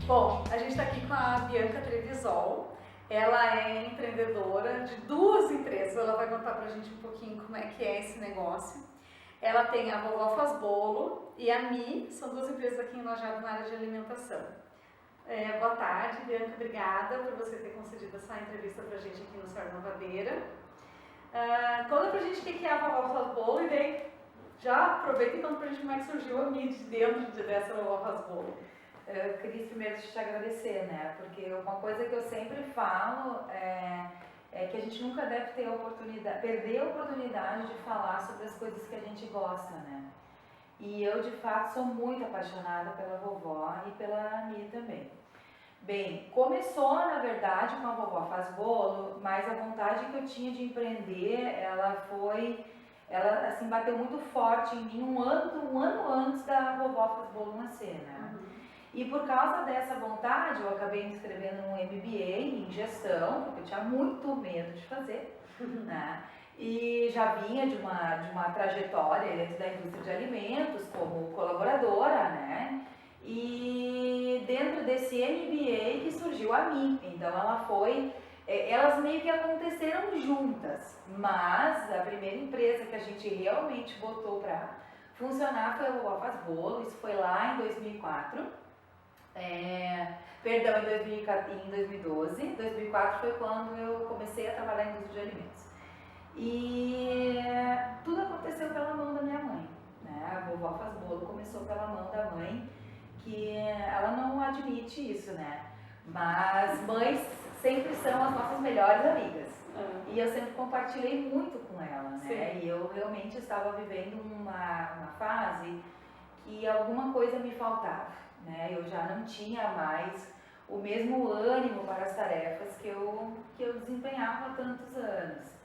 Bom, a gente está aqui com a Bianca Trevisol. Ela é empreendedora de 2 empresas. Ela vai contar pra gente um pouquinho como é que é esse negócio. Ela tem a Vovó Faz Bolo e a Mi, são 2 empresas aqui em Lajeado na área de alimentação. Boa tarde, Bianca, obrigada por você ter concedido essa entrevista pra gente aqui no Senhor Novadeira. Conta pra gente o que é a Vovó Faz Bolo e daí já aproveita e conta pra gente como é que surgiu a Mi de dentro dessa Vovó Faz Bolo. Eu queria primeiro te agradecer, né? Porque uma coisa que eu sempre falo é que a gente nunca deve ter perder a oportunidade de falar sobre as coisas que a gente gosta, né? E eu, de fato, sou muito apaixonada pela vovó e pela Mi também. Bem, começou, na verdade, com a Vovó Faz Bolo, mas a vontade que eu tinha de empreender, ela assim, bateu muito forte em mim um ano antes da Vovó Faz Bolo nascer, né? E por causa dessa vontade, eu acabei me inscrevendo num MBA em gestão, porque eu tinha muito medo de fazer, né? E já vinha de uma trajetória dentro da indústria de alimentos como colaboradora, né? E dentro desse MBA que surgiu a Mi. Então elas meio que aconteceram juntas, mas a primeira empresa que a gente realmente botou para funcionar foi a Vovó Faz Bolo. Isso foi lá em 2004. Em 2012. 2004 foi quando eu comecei a trabalhar na indústria de alimentos. E tudo aconteceu pela mão da minha mãe, né? A Vovó Faz Bolo começou pela mão da mãe, que ela não admite isso, né? Mas mães sempre são as nossas melhores amigas. E eu sempre compartilhei muito com ela, né? Sim. E eu realmente estava vivendo uma fase que alguma coisa me faltava, né? Eu já não tinha mais o mesmo ânimo para as tarefas que eu desempenhava há tantos anos.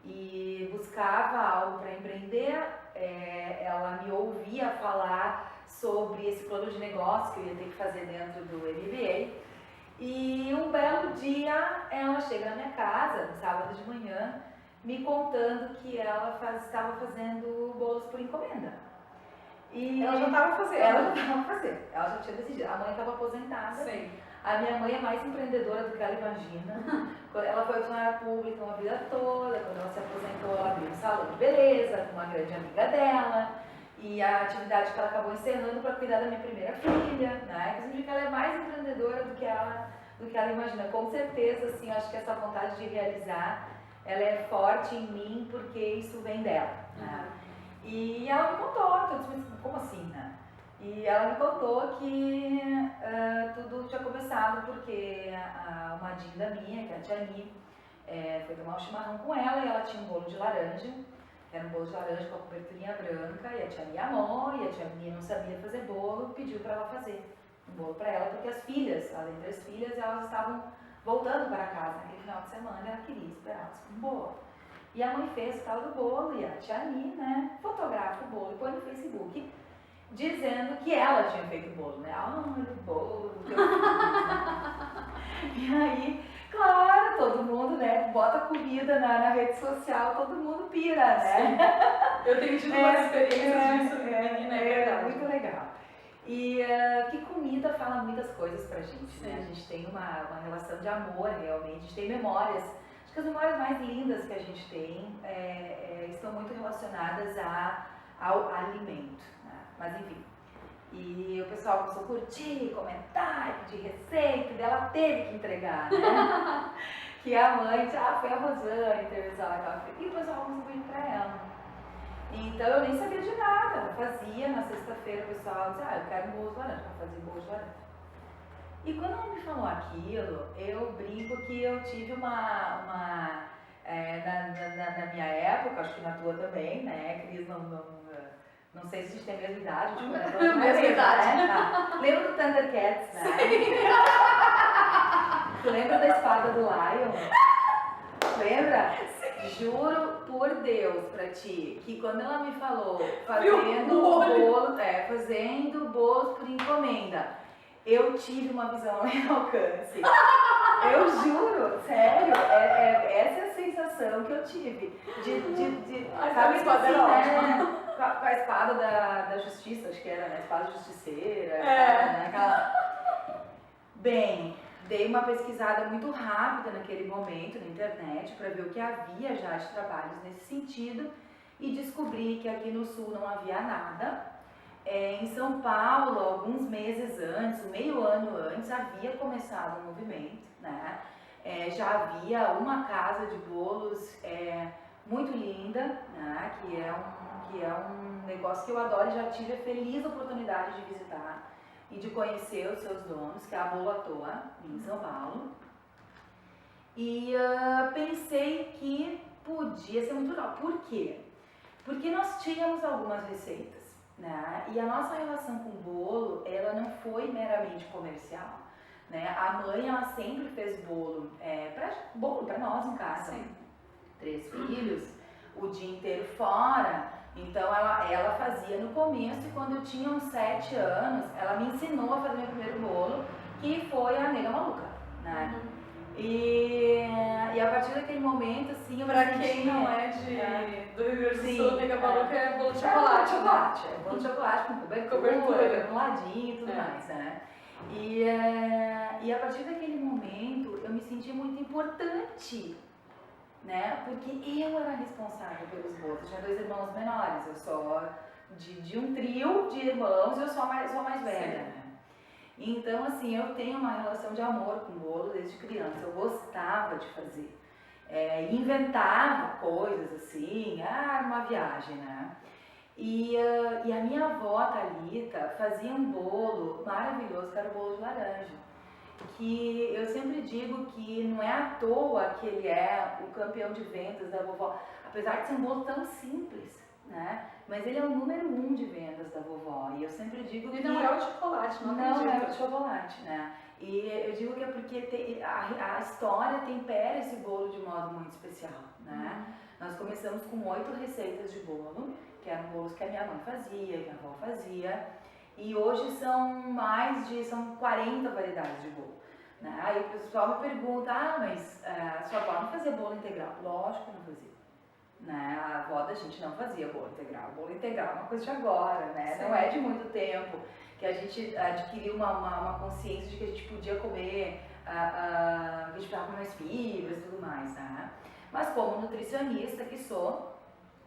E buscava algo para empreender, ela me ouvia falar sobre esse plano de negócio que eu ia ter que fazer dentro do MBA. E um belo dia ela chega na minha casa, no sábado de manhã, me contando que ela estava fazendo bolos por encomenda. E ela já estava fazendo. Ela já tinha decidido. A mãe estava aposentada. Sim. A minha mãe é mais empreendedora do que ela imagina. Ela foi funcionária pública uma vida toda. Quando ela se aposentou, ela abriu um salão de beleza com uma grande amiga dela. E a atividade que ela acabou encerrando para cuidar da minha primeira filha, né? Que significa que ela é mais empreendedora do que ela imagina. Com certeza, assim, eu acho que essa vontade de realizar, ela é forte em mim porque isso vem dela, né? E ela me contou, então eu disse, como assim, né? E ela me contou que tudo tinha começado porque uma dinda minha, que é a tia Mi, foi tomar um chimarrão com ela e ela tinha um bolo de laranja. Era um bolo de laranja com a coberturinha branca e a tia Mi amou, e a tia Mi não sabia fazer bolo, pediu para ela fazer um bolo para ela, porque as filhas, além das filhas, elas estavam voltando para casa naquele final de semana e ela queria esperá-las com um bolo. E a mãe fez o tal do bolo e a tia Mi, né, fotografa o bolo e põe no Facebook dizendo que ela tinha feito o bolo, né? Olha o bolo que eu fiz. E aí, claro, todo mundo, né, bota comida na rede social, todo mundo pira, né? Sim. Eu tenho tido uma experiência disso, menina, é verdade. Muito legal. E que comida fala muitas coisas pra gente, Sim. né? A gente tem uma relação de amor, realmente, a gente tem memórias. Acho que as memórias mais lindas que a gente tem estão muito relacionadas ao alimento, né? Mas enfim, e o pessoal começou a curtir, comentar, pedir receita, e ela teve que entregar, né? Que a mãe disse, foi a Rosane, e o pessoal começou a pedir pra ela. Então eu nem sabia de nada, ela fazia, na sexta-feira o pessoal dizia, eu quero um bolo de laranja, ela fazia bolo de laranja. E quando ela me falou aquilo, eu brinco que eu tive na minha época, acho que na tua também, né, Cris, não sei se a gente tem a mesma idade, tipo, mesma idade. Né? Tá. Lembra do Thundercats, né? Tu lembra da espada do Lion? Lembra? Sim. Juro por Deus pra ti, que quando ela me falou fazendo bolos por encomenda, eu tive uma visão além do alcance. Eu juro, sério, essa é a sensação que eu tive. Sabe, espada assim, né? Com a espada da justiça, acho que era, né? Espada justiceira, né? Bem, dei uma pesquisada muito rápida naquele momento na internet para ver o que havia já de trabalhos nesse sentido e descobri que aqui no Sul não havia nada. Em São Paulo, alguns meses antes, meio ano antes, havia começado um movimento, né? Já havia uma casa de bolos muito linda, né? Que é um negócio que eu adoro e já tive a feliz oportunidade de visitar e de conhecer os seus donos, que é a Bolo à Toa, em São Paulo. E pensei que podia ser muito legal. Por quê? Porque nós tínhamos algumas receitas, né? E a nossa relação com o bolo, ela não foi meramente comercial, né? A mãe, ela sempre fez bolo para nós em casa. Sim. 3 filhos, o dia inteiro fora. Então ela fazia no começo e quando eu tinha uns 7 anos, ela me ensinou a fazer meu primeiro bolo, que foi a Nega Maluca, né? Uhum. E a partir daquele momento, assim, eu Pra quem não é do Rio Grande do Sul, Nega Maluca é bolo de chocolate. É bolo de chocolate com cobertura, granuladinho e tudo mais, né? E a partir daquele momento, eu me senti muito importante, né? Porque eu era responsável pelos bolos. Eu tinha 2 irmãos menores, eu sou de um trio de irmãos e eu sou a mais velha, né? Então, assim, eu tenho uma relação de amor com bolo desde criança. Eu gostava de fazer. Inventava coisas assim, uma viagem, né? E a minha avó, Thalita, fazia um bolo maravilhoso, que era o bolo de laranja. Que eu sempre digo que não é à toa que ele é o campeão de vendas da vovó, apesar de ser um bolo tão simples, né? Mas ele é o número 1 de vendas da vovó. E eu sempre digo que... E não é o de chocolate, não é o de chocolate, né? E eu digo que é porque a história tempera esse bolo de modo muito especial, né? Nós começamos com 8 receitas de bolo, que eram bolos que a minha mãe fazia, que a avó fazia. E hoje são 40 variedades de bolo, né? Aí o pessoal me pergunta, mas sua avó não fazia bolo integral? Lógico que não fazia, né? A avó da gente não fazia bolo integral. Bolo integral é uma coisa de agora, né? Sim. Não é de muito tempo que a gente adquiriu uma consciência de que a gente podia comer, que a gente precisava comer mais fibras e tudo mais, né? Mas como nutricionista que sou,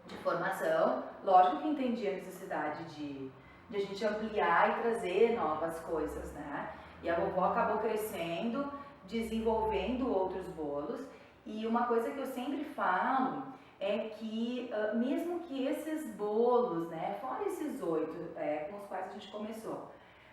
de formação, lógico que entendi a necessidade de a gente ampliar e trazer novas coisas, né? E a vovó acabou crescendo, desenvolvendo outros bolos. E uma coisa que eu sempre falo é que, mesmo que esses bolos, né, fora esses 8 com os quais a gente começou,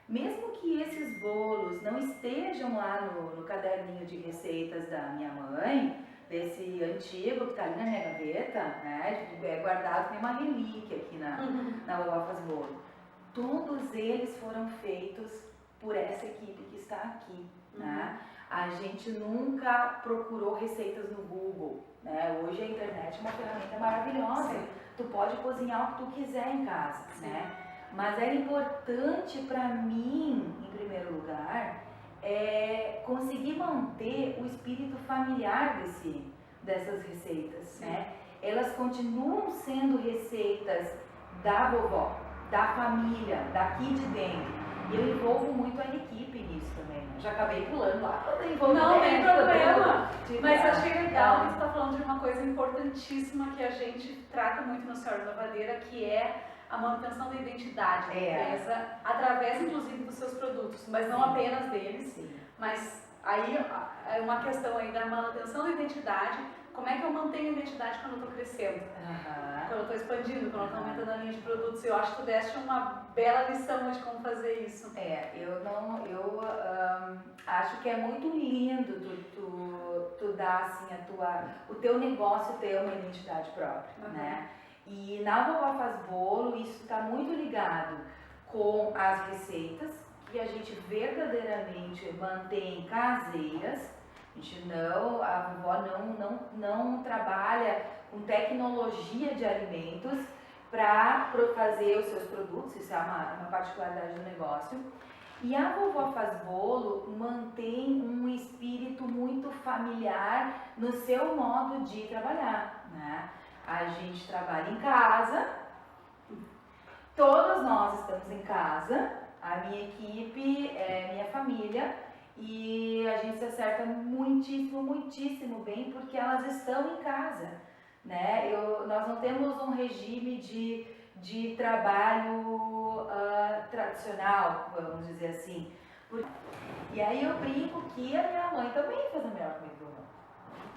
mesmo que esses bolos não estejam lá no caderninho de receitas da minha mãe, desse antigo que está ali na minha gaveta, né, guardado como uma relíquia aqui na Vovó Faz Bolo, todos eles foram feitos por essa equipe que está aqui, né? A gente nunca procurou receitas no Google, né? Hoje a internet é uma ferramenta maravilhosa. Sim. Tu pode cozinhar o que tu quiser em casa, né? Mas era importante para mim, em primeiro lugar, conseguir manter o espírito familiar dessas receitas, sim, né? Elas continuam sendo receitas da vovó, da família, daqui de dentro. E eu envolvo muito a equipe nisso também, né? Já acabei pulando lá. Não tem problema. Mas eu achei legal que você está falando de uma coisa importantíssima que a gente trata muito no Senhora Inovadeira, que é a manutenção da identidade da empresa, através inclusive dos seus produtos, mas não apenas deles. Sim. Mas aí é uma questão aí da manutenção da identidade. Como é que eu mantenho a identidade quando eu estou crescendo? Quando eu estou expandindo, quando eu estou aumentando a linha de produtos? Eu acho que tu deste uma bela lição de como fazer isso. Eu acho que é muito lindo tu dar assim, o teu negócio ter uma identidade própria, né? E na Vovó Faz Bolo isso está muito ligado com as receitas que a gente verdadeiramente mantém caseiras. A vovó não trabalha com tecnologia de alimentos para fazer os seus produtos, isso é uma particularidade do negócio. E a Vovó Faz Bolo mantém um espírito muito familiar no seu modo de trabalhar, né? A gente trabalha em casa, todos nós estamos em casa, a minha equipe é minha família. e a gente se acerta muitíssimo, muitíssimo bem porque elas estão em casa, né? Nós não temos um regime de trabalho tradicional, vamos dizer assim. E aí eu brinco que a minha mãe também faz a melhor comida do mundo.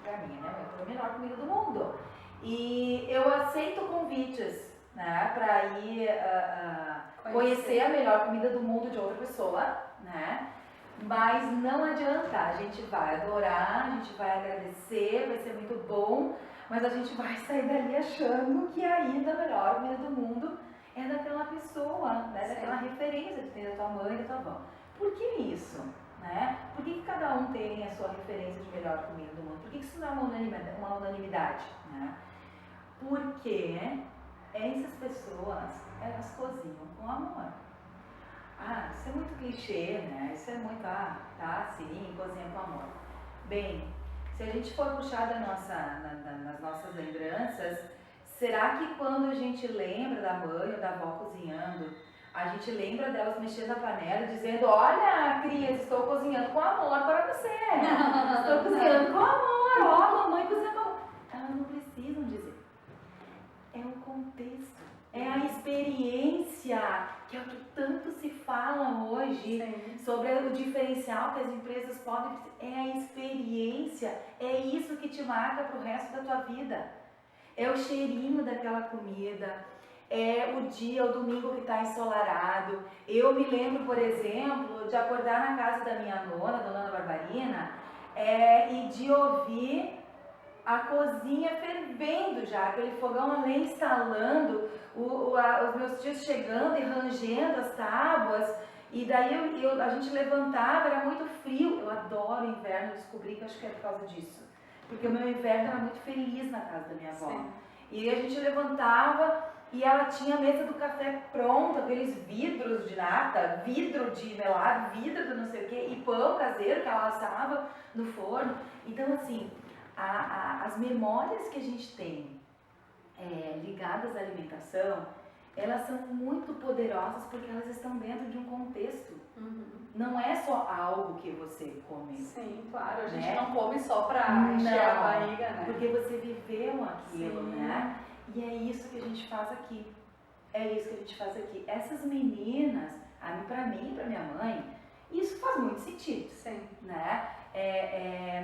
Pra mim, né? Eu faz a melhor comida do mundo. E eu aceito convites, né, para ir conhecer a melhor comida do mundo de outra pessoa, né? Mas não adianta, a gente vai adorar, a gente vai agradecer, vai ser muito bom, mas a gente vai sair dali achando que ainda a melhor comida do mundo é daquela pessoa, né? Daquela referência que tem da tua mãe e da tua avó. Por que isso? Né? Por que cada um tem a sua referência de melhor comida do mundo? Por que isso não é uma unanimidade? Né? Porque essas pessoas, elas cozinham com amor. Ah, isso é muito clichê, né? Isso é muito, sim, cozinha com amor. Bem, se a gente for puxar nas nossas lembranças, será que quando a gente lembra da mãe ou da avó cozinhando, a gente lembra delas mexendo na panela, dizendo: olha, crias, estou cozinhando com amor para você. Estou cozinhando com amor, ó, mamãe cozinha com amor. Elas não precisam dizer. É o contexto, é a experiência, que é o que tanto se fala hoje. Sim. Sobre o diferencial que as empresas podem. É a experiência, é isso que te marca para o resto da tua vida. É o cheirinho daquela comida. É o dia, o domingo que está ensolarado. Eu me lembro, por exemplo, de acordar na casa da minha nona, Dona Ana Barbarina, e de ouvir a cozinha fervendo já, aquele fogão a lenha instalando, os meus tios chegando e rangendo as tábuas, e daí a gente levantava, era muito frio. Eu adoro o inverno, descobri que acho que é por causa disso, porque o meu inverno era muito feliz na casa da minha avó. Sim. E a gente levantava e ela tinha a mesa do café pronta, aqueles vidros de nata, vidro de melado, vidro de não sei o que, e pão caseiro que ela assava no forno. Então, assim, as memórias que a gente tem ligadas à alimentação, elas são muito poderosas porque elas estão dentro de um contexto. Uhum. Não é só algo que você come. Sim, claro. A gente não come só para encher a barriga, né? Porque você viveu aquilo, sim, né? E é isso que a gente faz aqui. É isso que a gente faz aqui. Essas meninas, para mim e para minha mãe, isso faz muito sentido. Sim. Né?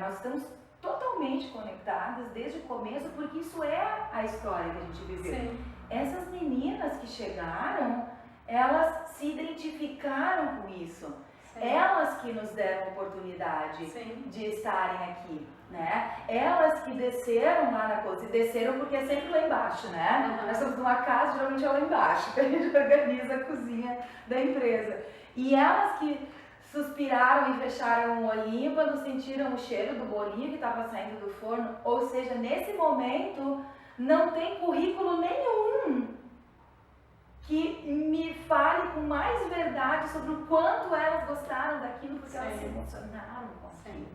Nós estamos totalmente conectadas desde o começo, porque isso é a história que a gente viveu. Sim. Essas meninas que chegaram, elas se identificaram com isso. Sim. Elas que nos deram a oportunidade, sim, de estarem aqui, né? Elas que desceram lá na cozinha, desceram porque é sempre lá embaixo, né? Uhum. Nós estamos numa casa, geralmente é lá embaixo, que a gente organiza a cozinha da empresa. E elas que suspiraram e fecharam o olhinho quando sentiram o cheiro do bolinho que estava saindo do forno. Ou seja, nesse momento não tem currículo nenhum que me fale com mais verdade sobre o quanto elas gostaram daquilo, porque sim, elas se emocionaram com aquilo.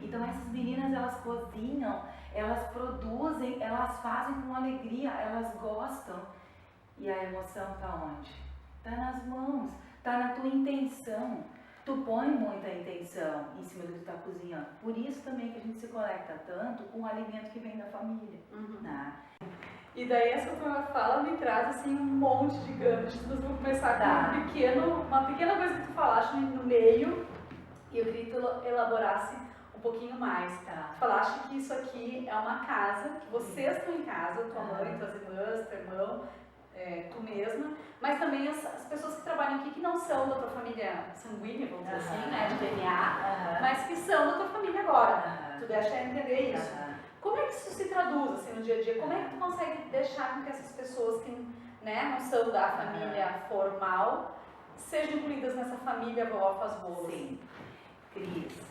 Então essas meninas, elas cozinham, elas produzem, elas fazem com alegria, elas gostam. E a emoção está onde? Está nas mãos, está na tua intenção. Tu põe muita intenção em cima do que tu está cozinhando. Por isso também que a gente se conecta tanto com o alimento que vem da família. Uhum. Né? E daí essa tua fala me traz assim um monte de ganchos. Nós vamos começar com uma pequena coisa que tu falaste no meio, e eu queria que tu elaborasse um pouquinho mais. Tá. Tu falaste que isso aqui é uma casa, que vocês estão em casa, tua mãe, tuas irmãs, teu irmão, tu mesma, mas também as pessoas que trabalham aqui que não são da tua família sanguínea, vamos dizer assim, né, de DNA, mas que são da tua família agora. Tu deixa entender isso. Como é que isso se traduz assim, no dia a dia? Como é que tu consegue deixar com que essas pessoas que, né, não são da família formal sejam incluídas nessa família Vovó Faz Bolo? Sim. Cris,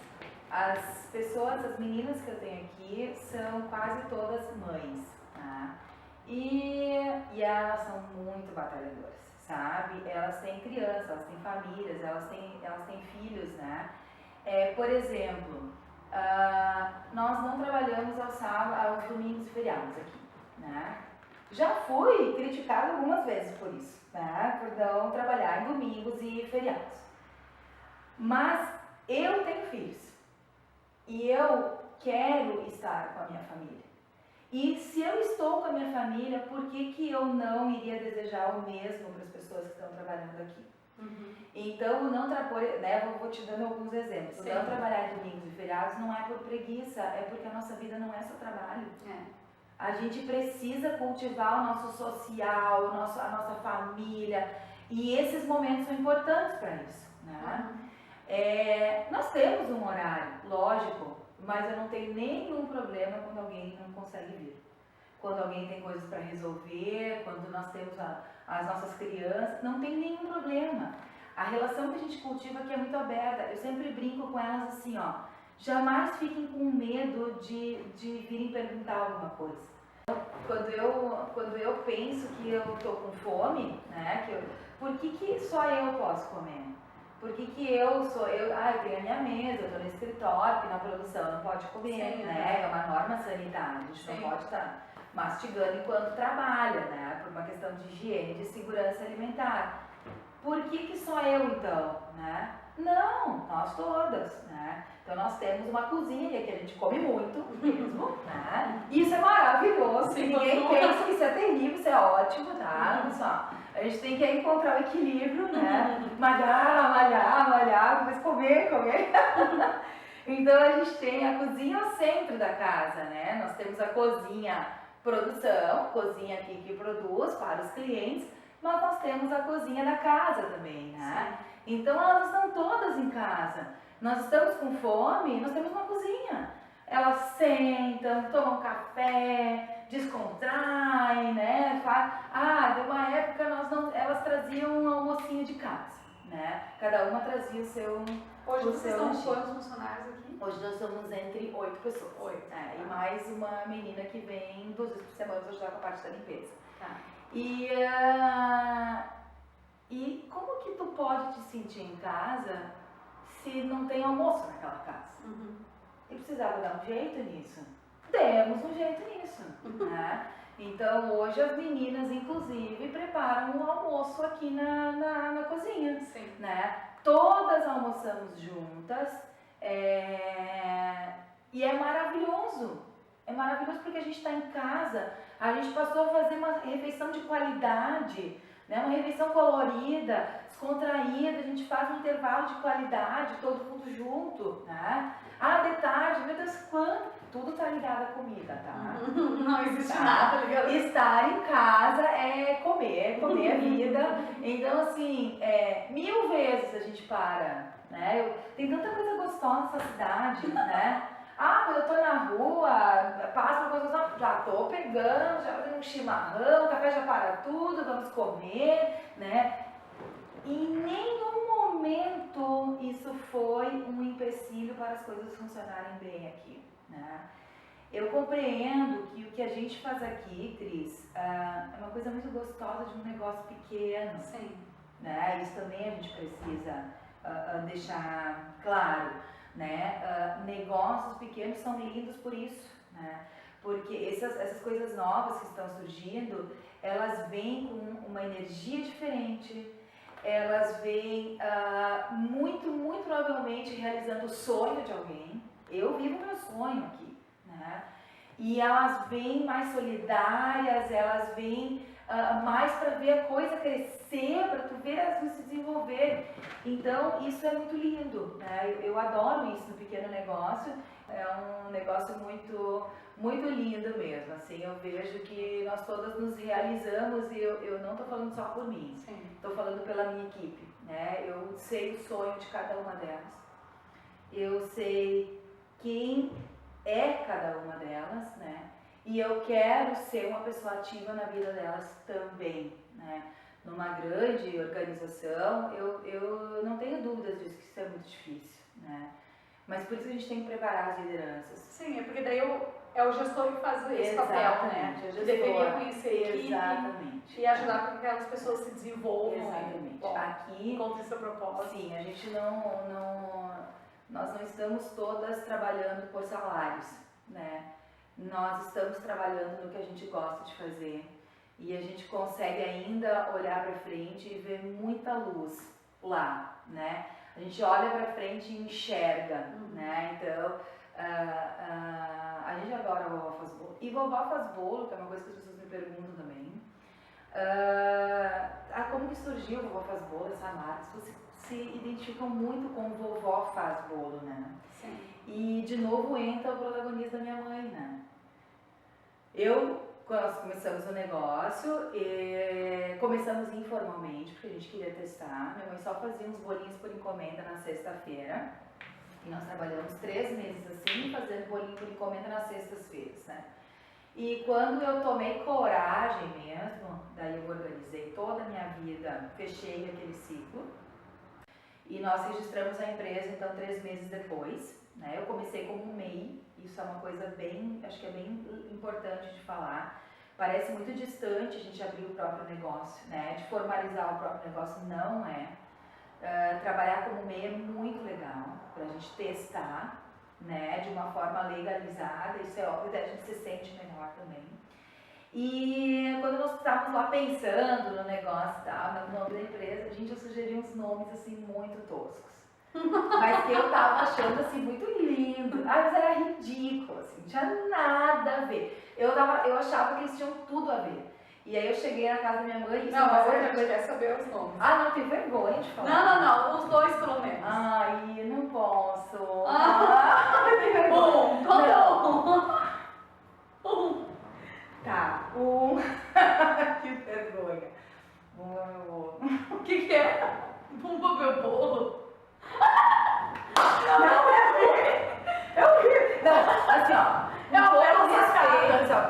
as pessoas, as meninas que eu tenho aqui são quase todas mães, tá? E elas são muito batalhadoras, sabe? Elas têm crianças, elas têm famílias, elas têm filhos, né? Por exemplo, nós não trabalhamos aos domingos e feriados aqui, né? Já fui criticada algumas vezes por isso, né? Por não trabalhar em domingos e feriados. Mas eu tenho filhos e eu quero estar com a minha família. E se eu estou com a minha família, por que eu não iria desejar o mesmo para as pessoas que estão trabalhando aqui? Então, não né, eu vou te dando alguns exemplos. Sim. Não trabalhar em domingos e feriados não é por preguiça, é porque a nossa vida não é só trabalho. A gente precisa cultivar o nosso social, a nossa família, e esses momentos são importantes para isso, né? Nós temos um horário, lógico, mas eu não tenho nenhum problema quando alguém não consegue vir. Quando alguém tem coisas para resolver, quando nós temos as nossas crianças, não tem nenhum problema. A relação que a gente cultiva aqui é muito aberta. Eu sempre brinco com elas assim, ó, jamais fiquem com medo de virem perguntar alguma coisa. Quando eu penso que eu tô com fome, né, por que só eu posso comer? Por que eu tenho a minha mesa, eu tô no escritório, que na produção não pode comer, Sim, né? É uma norma sanitária, a gente não pode estar mastigando enquanto trabalha, né? Por uma questão de higiene, de segurança alimentar. Por que só eu então, né? Não, nós todas, né? Então nós temos uma cozinha que a gente come muito mesmo, né? Isso é maravilhoso, ninguém pensa que isso é terrível, isso é ótimo, tá? Pessoal, a gente tem que encontrar o equilíbrio, né? Malhar, mas comer. Então a gente tem a cozinha ao centro da casa, né? Nós temos a cozinha produção, cozinha aqui que produz para os clientes, mas nós temos a cozinha da casa também, né? Sim. Então elas estão todas em casa. Nós estamos com fome, nós temos uma cozinha. Elas sentam, tomam café, descontraem, né? De uma época elas traziam um almocinho de casa, né? Cada uma trazia o seu. Hoje vocês estão quantos funcionários aqui? Hoje nós somos entre 8 pessoas. 8. E mais uma menina que vem 2 vezes por semana para ajudar com a parte da limpeza. Tá. E como que tu pode te sentir em casa se não tem almoço naquela casa? E precisava dar um jeito nisso? Demos um jeito nisso, né? Então hoje as meninas inclusive preparam um almoço aqui na cozinha. Sim. Né? Todas almoçamos juntas e é maravilhoso. É maravilhoso porque a gente está em casa, a gente passou a fazer uma refeição de qualidade, né? Uma refeição colorida, descontraída, a gente faz um intervalo de qualidade, todo mundo junto, né? De tarde, meu Deus, quanto? Tudo tá ligado à comida, tá? Não existe nada ligado. Estar em casa é comer a vida. Então, assim, 1000 vezes a gente para, né? Tem tanta coisa gostosa nessa cidade, né? Quando eu tô na rua, passo por coisas, já tô pegando, já fazendo um chimarrão, o café já para tudo, vamos comer, né? Em nenhum momento isso foi um empecilho para as coisas funcionarem bem aqui, né? Eu compreendo que o que a gente faz aqui, Cris, é uma coisa muito gostosa de um negócio pequeno. Sim. Né? Isso também a gente precisa deixar claro, né? Negócios pequenos são lindos por isso, né? Porque essas coisas novas que estão surgindo, elas vêm com uma energia diferente, elas vêm muito provavelmente realizando o sonho de alguém. Eu vivo meu sonho aqui, né? E elas vêm mais solidárias, elas vêm mais para ver a coisa crescer, para tu ver as coisas se desenvolver. Então isso é muito lindo, né? Eu adoro isso no pequeno negócio, é um negócio muito lindo mesmo, assim, eu vejo que nós todas nos realizamos e eu não estou falando só por mim, estou falando pela minha equipe, né? Eu sei o sonho de cada uma delas, eu sei quem é cada uma delas, né? E eu quero ser uma pessoa ativa na vida delas também, né? Numa grande organização, eu não tenho dúvidas disso, que isso é muito difícil, né? Mas por isso a gente tem que preparar as lideranças. Sim, é porque daí é o gestor que faz esse papel, né? Ele deveria conhecer a equipe. Exatamente. E ajudar para que aquelas pessoas se desenvolvam. Exatamente. Bom, aqui, encontre seu propósito. Sim, a gente nós não estamos todas trabalhando por salários, né? Nós estamos trabalhando no que a gente gosta de fazer e a gente consegue ainda olhar para frente e ver muita luz lá, né? A gente olha pra frente e enxerga, né? Então, a gente adora a Vovó Faz Bolo. E Vovó Faz Bolo, que é uma coisa que as pessoas me perguntam também. Como que surgiu o Vovó Faz Bolo, essa marca? As pessoas se identificam muito com Vovó Faz Bolo, né? Sim. E de novo entra o protagonista da minha mãe, né? Quando nós começamos o negócio, começamos informalmente, porque a gente queria testar. Minha mãe só fazia uns bolinhos por encomenda na sexta-feira. E nós trabalhamos 3 meses assim, fazendo bolinho por encomenda nas sextas-feiras, né? E quando eu tomei coragem mesmo, daí eu organizei toda a minha vida, fechei aquele ciclo. E nós registramos a empresa, então, 3 meses depois, né? Eu comecei como MEI, isso é uma coisa bem, acho que é bem importante de falar. Parece muito distante a gente abrir o próprio negócio, né? De formalizar o próprio negócio, não é. Trabalhar como MEI é muito legal, pra gente testar, né? De uma forma legalizada, isso é óbvio, a gente se sente melhor também. E quando nós estávamos lá pensando no negócio e tal, no nome da empresa, gente, eu sugeri uns nomes assim muito toscos. Mas que eu tava achando assim muito lindo. Mas era ridículo, assim, não tinha nada a ver. Eu achava que eles tinham tudo a ver. E aí eu cheguei na casa da minha mãe e não, mas a gente quer saber os nomes. Não, tem vergonha de falar. Não, os 2 pelo menos. Ai, não posso. Tem vergonha. Tá, que vergonha. Bumba meu bolo. O que é? Bumba meu bolo? Não, assim, ó,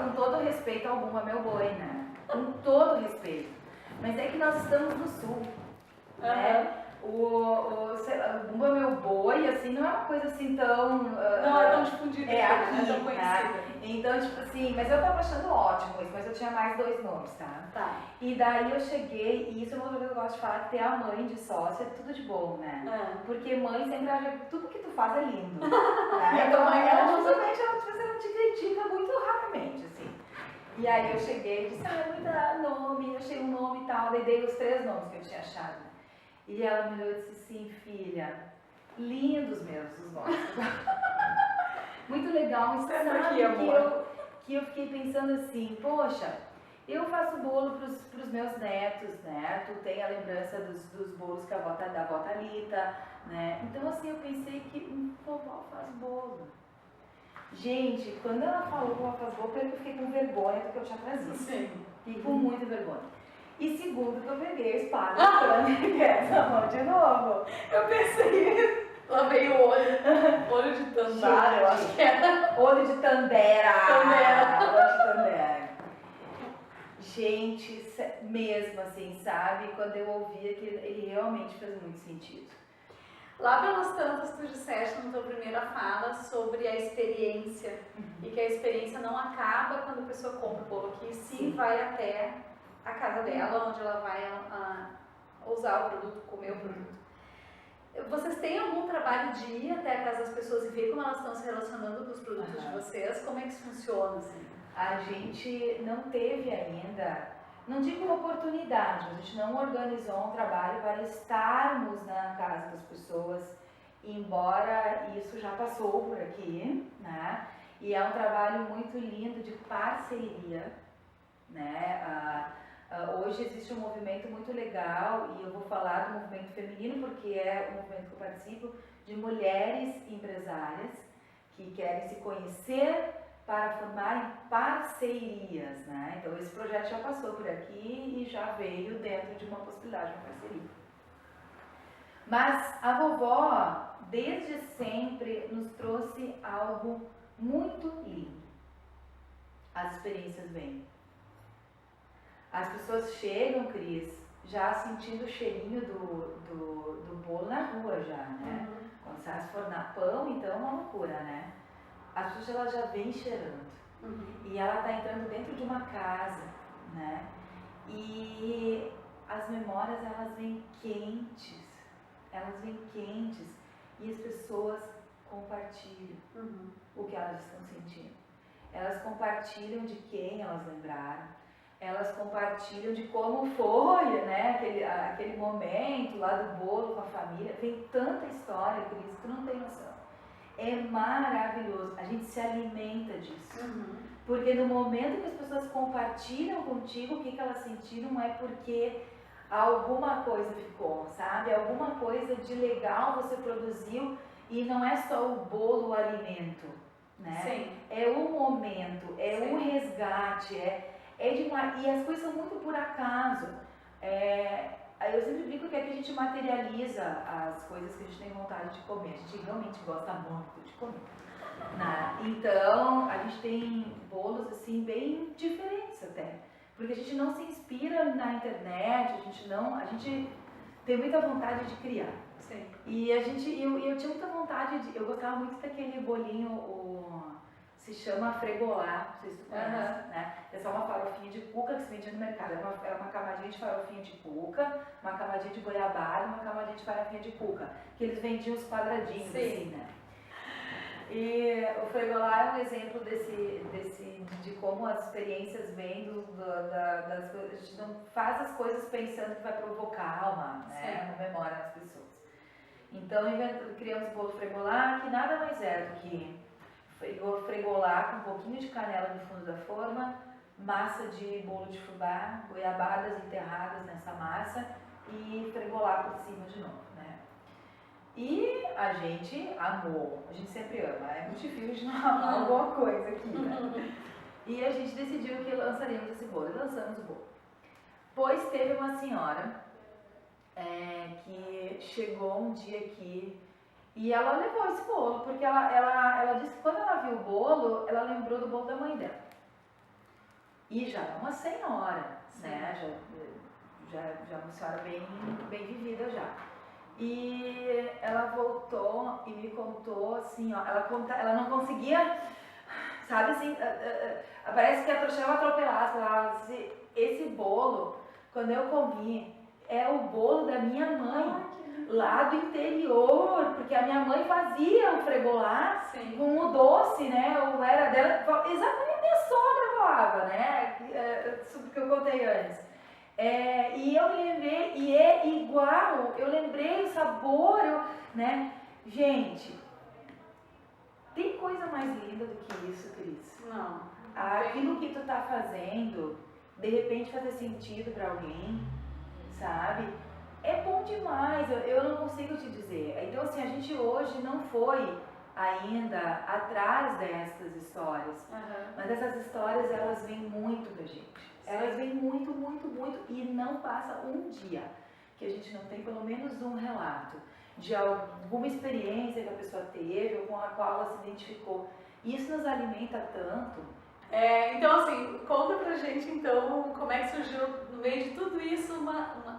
com todo respeito ao Bumba meu boi, né? Com todo respeito. Mas é que nós estamos no sul, né? O Bumba meu boi, assim, não é uma coisa assim tão... não é tão difundida, aqui, não é tão conhecida. Então, tipo assim, mas eu tava achando ótimo isso, mas eu tinha mais 2 nomes, tá? E daí eu cheguei, e isso é uma coisa que eu gosto de falar, que ter a mãe de sócia é tudo de bom, né? Porque mãe sempre acha que tudo que tu faz é lindo. Né? Então, mãe, ela justamente, ela te critica muito raramente, assim. E aí eu cheguei e disse, muito nome, eu achei um nome e tal, daí dei os 3 nomes que eu tinha achado. E ela me olhou e disse assim, filha, lindos mesmo os nomes. Muito legal, mas sabe que eu fiquei pensando assim, poxa, eu faço bolo pros meus netos, né? Tu tem a lembrança dos bolos que da avó Thalita, né? Então assim, eu pensei que vovó faz bolo. Gente, quando ela falou que vovó faz bolo, eu fiquei com vergonha do que eu tinha trazido. Sim. Fiquei com muita vergonha. E segundo que eu peguei a espada pra mim, essa mão de novo. Eu pensei, lá veio o olho de Tandara, eu acho que era. Olho de Tandera. Olho de Tandera. Gente, mesmo assim, sabe? Quando eu ouvi aquilo, ele realmente fez muito sentido. Lá pelas tantas, tu disseste na tua primeira fala sobre a experiência. E que a experiência não acaba quando a pessoa compra o bolo, que sim vai até a casa dela, onde ela vai usar o produto, comer o produto. Vocês têm algum trabalho de ir até a casa das pessoas e ver como elas estão se relacionando com os produtos de vocês? Como é que isso funciona, assim? A gente não teve ainda, não digo oportunidade, a gente não organizou um trabalho para estarmos na casa das pessoas, embora isso já passou por aqui, né? E é um trabalho muito lindo de parceria, né? Hoje existe um movimento muito legal, e eu vou falar do movimento feminino porque é o movimento que eu participo, de mulheres empresárias que querem se conhecer para formarem parcerias, né? Então esse projeto já passou por aqui e já veio dentro de uma possibilidade de uma parceria. Mas a vovó, desde sempre, nos trouxe algo muito lindo. As experiências vêm. As pessoas chegam, Cris, já sentindo o cheirinho do bolo na rua já, né? Quando você vai fornar pão, então é uma loucura, né? As pessoas elas já vêm cheirando. E ela está entrando dentro de uma casa, né? E as memórias, elas vêm quentes. E as pessoas compartilham o que elas estão sentindo. Elas compartilham de quem elas lembraram. elas compartilham de como foi, né, aquele momento lá do bolo com a família. Tem tanta história, Cris, que tu não tem noção. É maravilhoso, a gente se alimenta disso. Porque no momento que as pessoas compartilham contigo o que elas sentiram, é porque alguma coisa ficou, sabe? Alguma coisa de legal você produziu, e não é só o bolo, o alimento, né? Sim. É o momento, é Sim. o resgate, e as coisas são muito por acaso. Eu sempre brinco que aqui a gente materializa as coisas que a gente tem vontade de comer. A gente realmente gosta muito de comer, né? Então, a gente tem bolos assim bem diferentes até. Porque a gente não se inspira na internet, a gente tem muita vontade de criar. Sim. E eu tinha muita vontade eu gostava muito daquele bolinho, se chama fregolá, não sei se tu conhece, né? É só uma farofinha de cuca que se vendia no mercado. É uma camadinha de farofinha de cuca, uma camadinha de goiabada, uma camadinha de farofinha de cuca. Que eles vendiam os quadradinhos, assim, né? E o fregolá é um exemplo de como as experiências vêm das coisas. A gente não faz as coisas pensando que vai provocar uma memória nas pessoas. Então criamos o bolo fregolá, que nada mais é do que fregolá com um pouquinho de canela no fundo da forma, massa de bolo de fubá, goiabadas enterradas nessa massa e fregolá por cima de novo, né? E a gente amou, a gente sempre ama, é muito difícil de não amar alguma coisa aqui, né? E a gente decidiu que lançaríamos esse bolo, e lançamos o bolo. Pois teve uma senhora que chegou um dia aqui e ela levou esse bolo, porque ela disse que quando ela viu o bolo, ela lembrou do bolo da mãe dela. E já é uma senhora, né? Já uma senhora bem vivida já. E ela voltou e me contou assim, ó, ela não conseguia, sabe assim, parece que a trouxa ia atropelar, ela disse, esse bolo, quando eu comi, é o bolo da minha mãe, lá do interior, porque a minha mãe fazia o fregolá com o doce, né, ou era dela, exatamente minha sogra falava, né, sobre o que eu contei antes. E eu me lembrei, e é igual, eu lembrei o sabor, né? Gente, tem coisa mais linda do que isso, Cris? Não. Aquilo que tu tá fazendo, de repente fazer sentido pra alguém, sabe? É bom demais, eu não consigo te dizer. Então assim, a gente hoje não foi ainda atrás dessas histórias, mas essas histórias, elas vêm muito da gente. Elas vêm muito, muito, muito, e não passa um dia que a gente não tem pelo menos um relato de alguma experiência que a pessoa teve ou com a qual ela se identificou. Isso nos alimenta tanto. Então assim, conta pra gente então como é que surgiu no meio de tudo isso,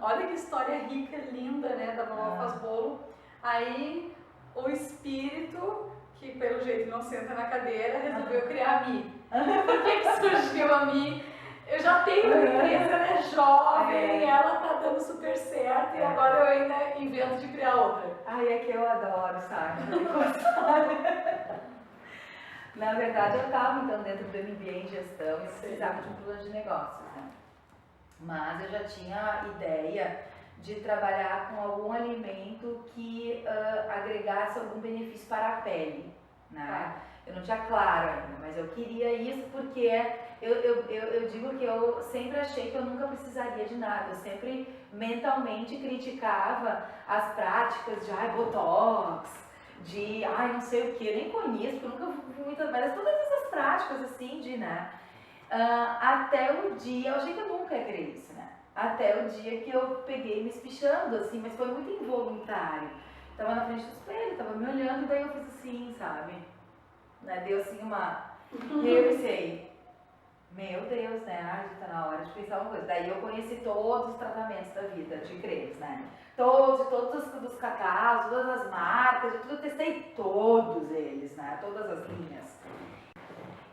olha que história rica, linda, né, da Vovó Faz Bolo. Aí o espírito, que pelo jeito não senta na cadeira, resolveu criar a Mi. Por que surgiu a Mi? Eu já tenho uma empresa, ela é jovem, ela tá dando super certo, e agora eu ainda invento de criar outra. Ai, é que eu adoro, sabe? Na verdade, eu estava então dentro do MBA em gestão e precisava de um plano de negócios, né? Mas eu já tinha a ideia de trabalhar com algum alimento que agregasse algum benefício para a pele, né? Eu não tinha claro ainda, mas eu queria isso porque eu digo que eu sempre achei que eu nunca precisaria de nada. Eu sempre mentalmente criticava as práticas de botox, de não sei o que, eu nem conheço, porque eu nunca fui muitas, mas todas essas práticas assim de, né? Até o dia, eu achei que eu nunca ia querer isso, né? Até o dia que eu peguei me espichando, assim, mas foi muito involuntário. Tava na frente do espelho, tava me olhando, e daí eu fiz assim, sabe? Né? Deu assim E eu pensei, meu Deus, né? Já tá na hora de pensar uma coisa. Daí eu conheci todos os tratamentos da vida de crepes, né? Todos os cacau, todas as marcas, eu testei todos eles, né? Todas as linhas.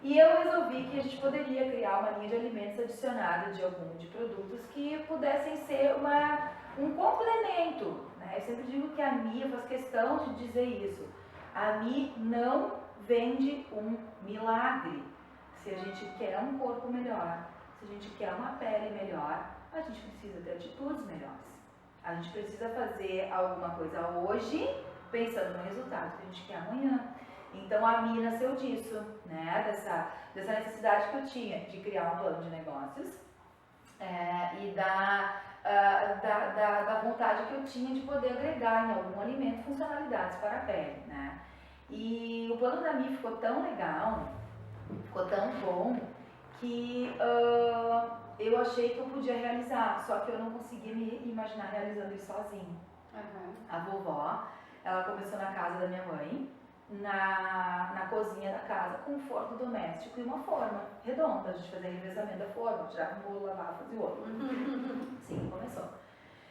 E eu resolvi que a gente poderia criar uma linha de alimentos adicionada de algum de produtos que pudessem ser um complemento, né? Eu sempre digo que a Mi, eu faço questão de dizer isso, a Mi não vende um milagre. Se a gente quer um corpo melhor, Se a gente quer uma pele melhor, a gente precisa ter atitudes melhores. A gente precisa fazer alguma coisa hoje, pensando no resultado que a gente quer amanhã. Então a minha nasceu disso, né? Dessa necessidade que eu tinha de criar um plano de negócios e da vontade que eu tinha de poder agregar em algum alimento funcionalidades para a pele, né? E o plano da Mi ficou tão legal, ficou tão bom, que eu achei que eu podia realizar, só que eu não conseguia me imaginar realizando isso sozinha. A vovó, ela começou na casa da minha mãe, na cozinha da casa, com um forno doméstico e uma forma redonda. A gente fazia revezamento da forma, tirava um bolo, lavava, fazia o outro. Sim, começou.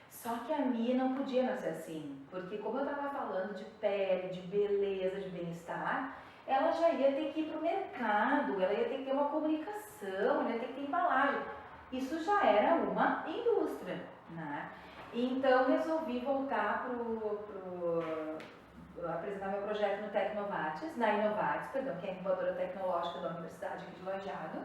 Só que a minha não podia nascer assim, porque como eu estava falando de pele, de beleza, de bem-estar, ela já ia ter que ir para o mercado, ela ia ter que ter uma comunicação, ela ia ter que ter embalagem. Isso já era uma indústria, né? Então resolvi voltar apresentar meu projeto no Tecnovates, na Inovates, perdão, que é a incubadora tecnológica da Universidade aqui de Lajeado.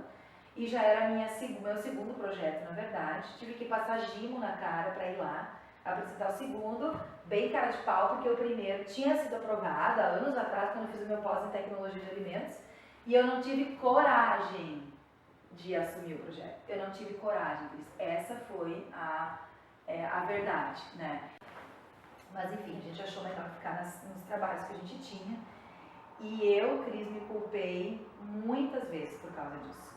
E já era meu segundo projeto, na verdade. Tive que passar gimo na cara para ir lá apresentar o segundo, bem cara de pau, porque o primeiro tinha sido aprovado há anos atrás, quando eu fiz o meu pós em tecnologia de alimentos, e eu não tive coragem de assumir o projeto. Eu não tive coragem, Cris. Essa foi a verdade, né? Mas enfim, a gente achou melhor ficar nos trabalhos que a gente tinha. E eu, Cris, me culpei muitas vezes por causa disso.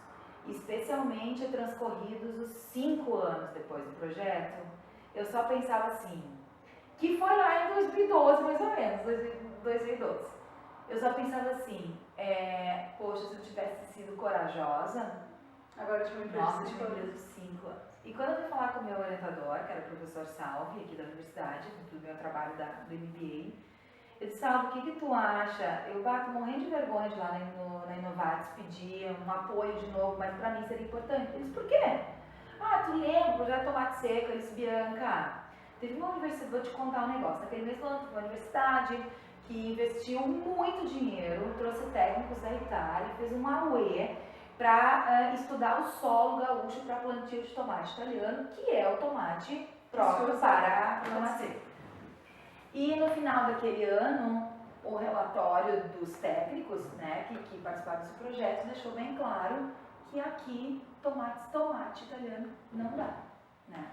Especialmente transcorridos os 5 anos depois do projeto, eu só pensava assim, que foi lá em 2012 mais ou menos, 2012. Eu só pensava assim, poxa, se eu tivesse sido corajosa, agora eu tive nossa, eu tinha preso 5 anos. E quando eu fui falar com o meu orientador, que era o professor Salvi, aqui da universidade, do meu trabalho do MBA, eu disse, Salvi, o que tu acha? Eu bato morrendo de vergonha de ir lá na Inovates pedir um apoio de novo, mas pra mim seria importante. Ele disse, por quê? Ah, tu lembra o projeto Tomate Seco? Ele disse, Bianca, teve uma universidade, vou te contar um negócio, naquele mesmo ano teve uma universidade que investiu muito dinheiro, trouxe técnicos da Itália, fez uma UE para estudar o solo gaúcho para plantio de tomate italiano, que é o tomate próprio para tomate seco. E no final daquele ano, o relatório dos técnicos, né, que participaram desse projeto, deixou bem claro que aqui tomate italiano não dá, né?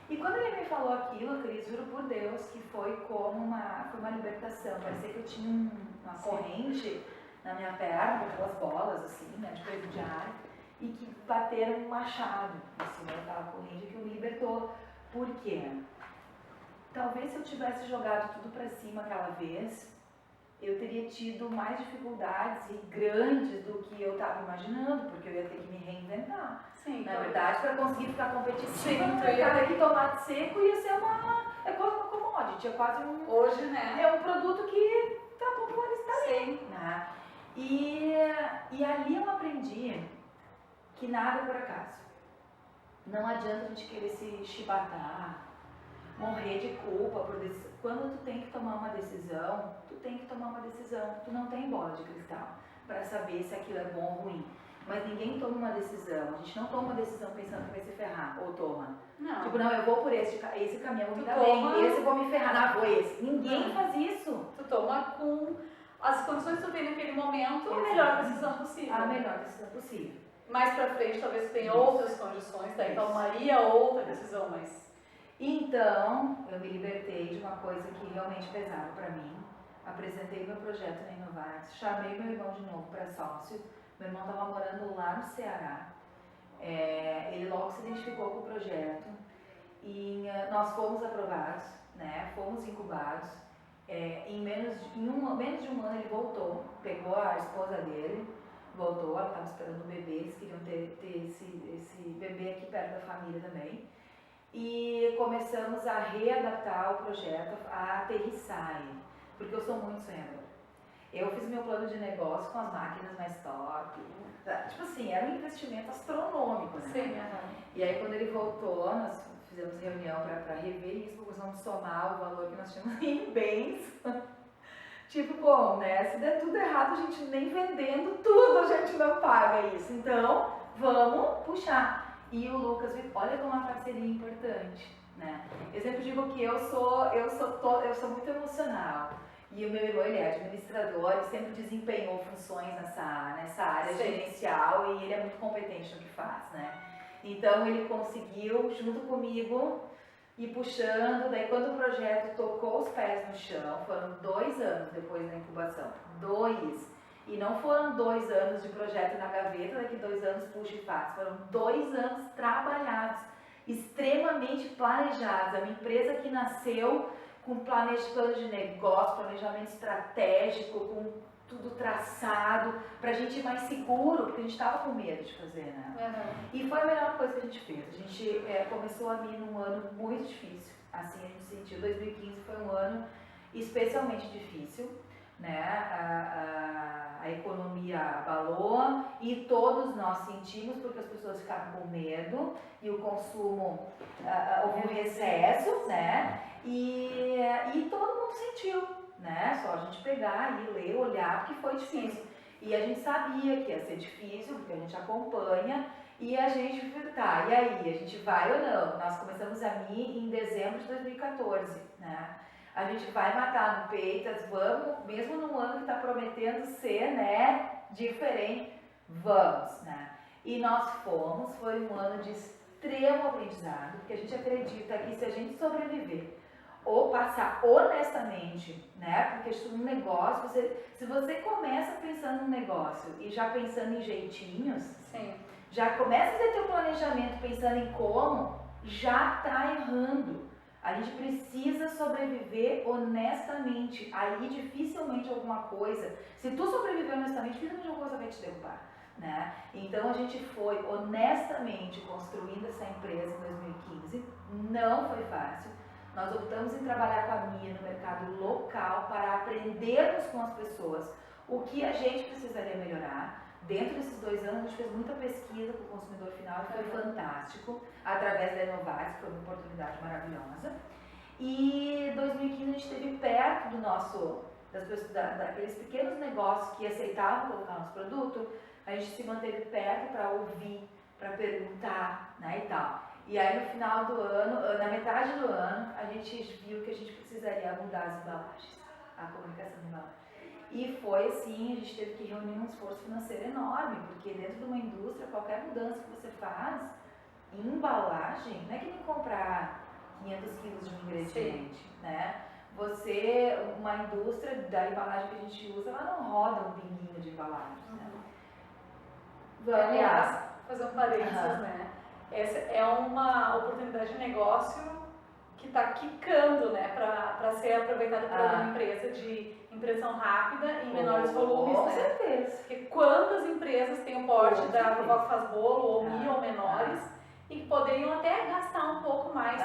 E quando ele me falou aquilo, Cris, juro por Deus que foi como uma libertação. Parecia que eu tinha uma corrente na minha perna, com aquelas bolas assim, né, de presidiário, e que bateram um machado em cima daquela corrente que me libertou. Por quê? Talvez se eu tivesse jogado tudo para cima aquela vez, eu teria tido mais dificuldades e grandes do que eu estava imaginando, porque eu ia ter que me reinventar. Sim, na verdade, para conseguir ficar competitiva no Sim, mercado aqui, tomate seco ia ser quase uma commodity, é quase hoje, né? É um produto que está popularizado. Sim. Né? E ali eu aprendi que nada é por acaso. Não adianta a gente querer se chibatar, morrer de culpa por decisão. Quando tu tem que tomar uma decisão, tu tem que tomar uma decisão. Tu não tem bola de cristal para saber se aquilo é bom ou ruim. Mas ninguém toma uma decisão. A gente não toma uma decisão pensando que vai se ferrar. Ou toma. Não. Tipo, não, eu vou por esse caminho, eu vou me dar toma... bem. Esse eu vou me ferrar. Não, vou esse. Ninguém faz isso. Tu toma com as condições que tu tem naquele momento, a melhor decisão possível. A melhor decisão possível. Mais pra frente, talvez tu tenha outras condições, daí tomaria outra decisão, mas... Então, eu me libertei de uma coisa que realmente pesava para mim. Apresentei meu projeto na Inovates, chamei meu irmão de novo para sócio. Meu irmão estava morando lá no Ceará. Ele logo se identificou com o projeto e nós fomos aprovados, né? Fomos incubados. Em menos de um ano ele voltou, pegou a esposa dele, voltou, ela estava esperando o bebê, eles queriam ter esse bebê aqui perto da família também. E começamos a readaptar o projeto, a aterrissar ele, porque eu sou muito sonhadora. Eu fiz meu plano de negócio com as máquinas mais top, tipo assim, era um investimento astronômico, né? Sim, E aí quando ele voltou, nós fizemos reunião para rever isso, começamos a somar o valor que nós tínhamos em bens. Tipo, bom, né, se der tudo errado, a gente nem vendendo tudo, a gente não paga isso. Então, vamos puxar. e o Lucas, olha como a parceria é importante, né? Eu sempre digo que eu sou muito emocional. E o meu irmão, ele é administrador, ele sempre desempenhou funções nessa área gerencial e ele é muito competente no que faz, né? Então ele conseguiu, junto comigo, ir puxando, daí quando o projeto tocou os pés no chão, foram 2 anos depois da incubação, 2. E não foram 2 anos de projeto na gaveta, daqui 2 anos puxa e faz, foram 2 anos trabalhados, extremamente planejados. É uma empresa que nasceu com plano de negócio, planejamento estratégico, com tudo traçado, pra gente ir mais seguro, porque a gente estava com medo de fazer, né? E foi a melhor coisa que a gente fez. A gente começou a vir num ano muito difícil, assim a gente sentiu. 2015 foi um ano especialmente difícil, né? A economia abalou e todos nós sentimos, porque as pessoas ficaram com medo e o consumo houve um recesso, né? E todo mundo sentiu, né? Só a gente pegar e ler, olhar, porque foi difícil. E a gente sabia que ia ser difícil, porque a gente acompanha, e a gente, tá, e aí, a gente vai ou não? Nós começamos a ir em dezembro de 2014, né? A gente vai matar no peito, vamos, mesmo num ano que está prometendo ser, né, diferente, vamos, né? E nós fomos, foi um ano de extremo aprendizado, porque a gente acredita que se a gente sobreviver ou passar honestamente, né? Porque isso é um negócio, se você começa pensando num negócio e já pensando em jeitinhos, já começa a ter teu planejamento pensando em como, já tá errando. A gente precisa sobreviver honestamente. Aí dificilmente alguma coisa, se tu sobreviver honestamente, dificilmente alguma coisa vai te derrubar, né? Então a gente foi honestamente construindo essa empresa em 2015. Não foi fácil. Nós optamos em trabalhar com a Mia no mercado local para aprendermos com as pessoas o que a gente precisaria melhorar. Dentro desses 2 anos, a gente fez muita pesquisa com o consumidor final, que foi fantástico, através da Inovares, que foi uma oportunidade maravilhosa. E em 2015 a gente esteve perto do nosso, daqueles pequenos negócios que aceitavam colocar nosso produto, a gente se manteve perto para ouvir, para perguntar, né, e tal. E aí no final do ano, na metade do ano, a gente viu que a gente precisaria mudar as embalagens, a comunicação de embalagem. E foi assim, a gente teve que reunir um esforço financeiro enorme, porque dentro de uma indústria, qualquer mudança que você faz em embalagem, não é que nem comprar 500 quilos de um ingrediente, né? Uma indústria da embalagem que a gente usa, ela não roda um pinguinho de embalagem, né? Aliás, fazer um parênteses, né? Essa é uma oportunidade de negócio que está quicando, né, para ser aproveitada por uma empresa de impressão rápida em menores volumes, com né? certeza. Porque quantas empresas têm o porte da Vovó que faz bolo ou Mi ou menores e que poderiam até gastar um pouco mais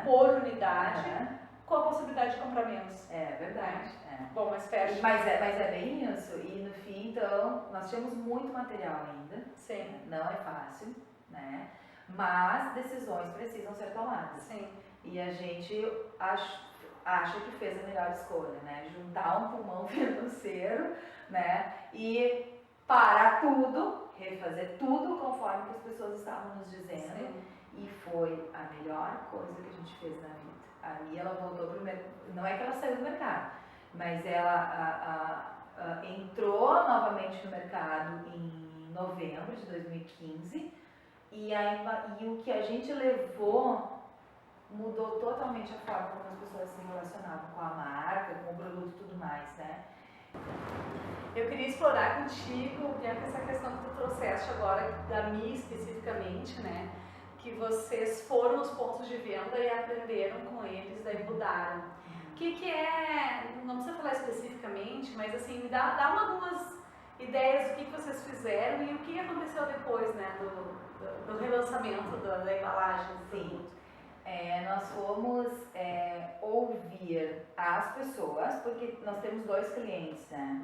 por unidade com a possibilidade de comprar menos. É verdade. Bom, mas fecha. Mas é bem isso. E no fim, então, nós tínhamos muito material ainda. Sim. Não é fácil, né? Mas decisões precisam ser tomadas. Sim. E a gente acha que fez a melhor escolha, né? Juntar um pulmão financeiro, né? E parar tudo, refazer tudo conforme que as pessoas estavam nos dizendo. Sim. E foi a melhor coisa que a gente fez na vida. Aí ela voltou pro mercado. Não é que ela saiu do mercado, mas ela entrou novamente no mercado em novembro de 2015. E o que a gente levou mudou totalmente a forma como as pessoas se relacionavam com a marca, com o produto e tudo mais, né? Eu queria explorar contigo, Bianca, essa questão que tu trouxeste agora, da Mi especificamente, né? Que vocês foram nos pontos de venda e aprenderam com eles, daí mudaram. O que é, não precisa falar especificamente, mas assim, me dá algumas ideias do que vocês fizeram e o que aconteceu depois, né, do relançamento da embalagem. Sim. Nós fomos ouvir as pessoas, porque nós temos 2 clientes, né?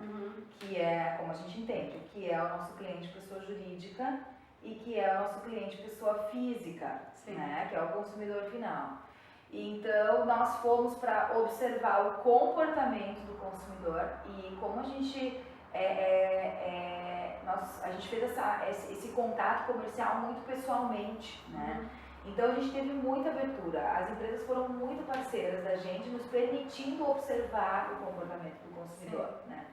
Que é, como a gente entende, que é o nosso cliente pessoa jurídica e que é o nosso cliente pessoa física, né? Que é o consumidor final. Então, nós fomos para observar o comportamento do consumidor e como a gente a gente fez esse contato comercial muito pessoalmente, né? Então a gente teve muita abertura, as empresas foram muito parceiras da gente, nos permitindo observar o comportamento do consumidor, né?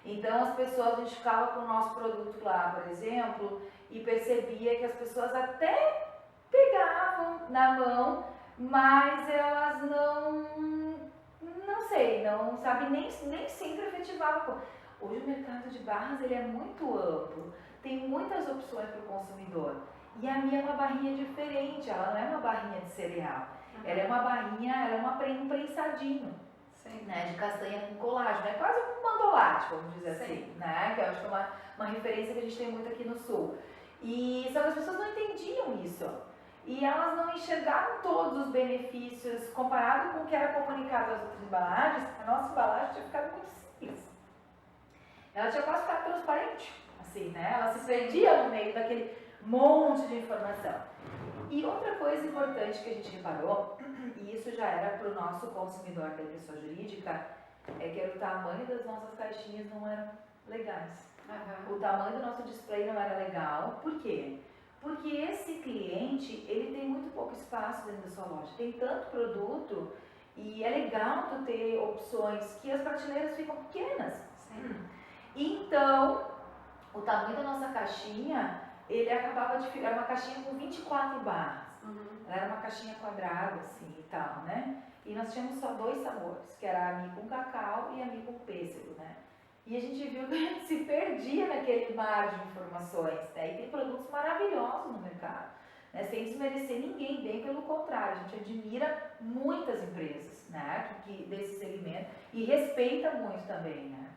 Então as pessoas, a gente ficava com o nosso produto lá, por exemplo, e percebia que as pessoas até pegavam na mão, mas elas não sei, não sabe, nem sempre efetivavam. Hoje o mercado de barras ele é muito amplo, tem muitas opções para o consumidor. E a minha é uma barrinha diferente, ela não é uma barrinha de cereal, ela é uma barrinha, ela é um prensadinho, né, de castanha com colágeno, é quase um mandolate, vamos dizer assim, né, que eu acho que é uma referência que a gente tem muito aqui no sul. E só que as pessoas não entendiam isso, e elas não enxergavam todos os benefícios comparado com o que era comunicado às outras embalagens. A nossa embalagem tinha ficado muito simples, ela tinha quase ficado transparente, assim, né, ela se perdia no meio daquele monte de informação. E outra coisa importante que a gente reparou, e isso já era para o nosso consumidor da pessoa jurídica, é que era o tamanho das nossas caixinhas não eram legais. O tamanho do nosso display não era legal. Por quê? Porque esse cliente, ele tem muito pouco espaço dentro da sua loja. Tem tanto produto e é legal tu ter opções que as prateleiras ficam pequenas. Então, o tamanho da nossa caixinha, ele acabava de ficar, era uma caixinha com 24 barras. Ela era uma caixinha quadrada, assim, e tal, né? E nós tínhamos só 2 sabores, que era a Mi com cacau e a Mi com pêssego, né? E a gente viu que a gente se perdia naquele mar de informações, né? E tem produtos maravilhosos no mercado, né? Sem desmerecer ninguém, bem pelo contrário, a gente admira muitas empresas, né? Desse segmento e respeita muito também, né?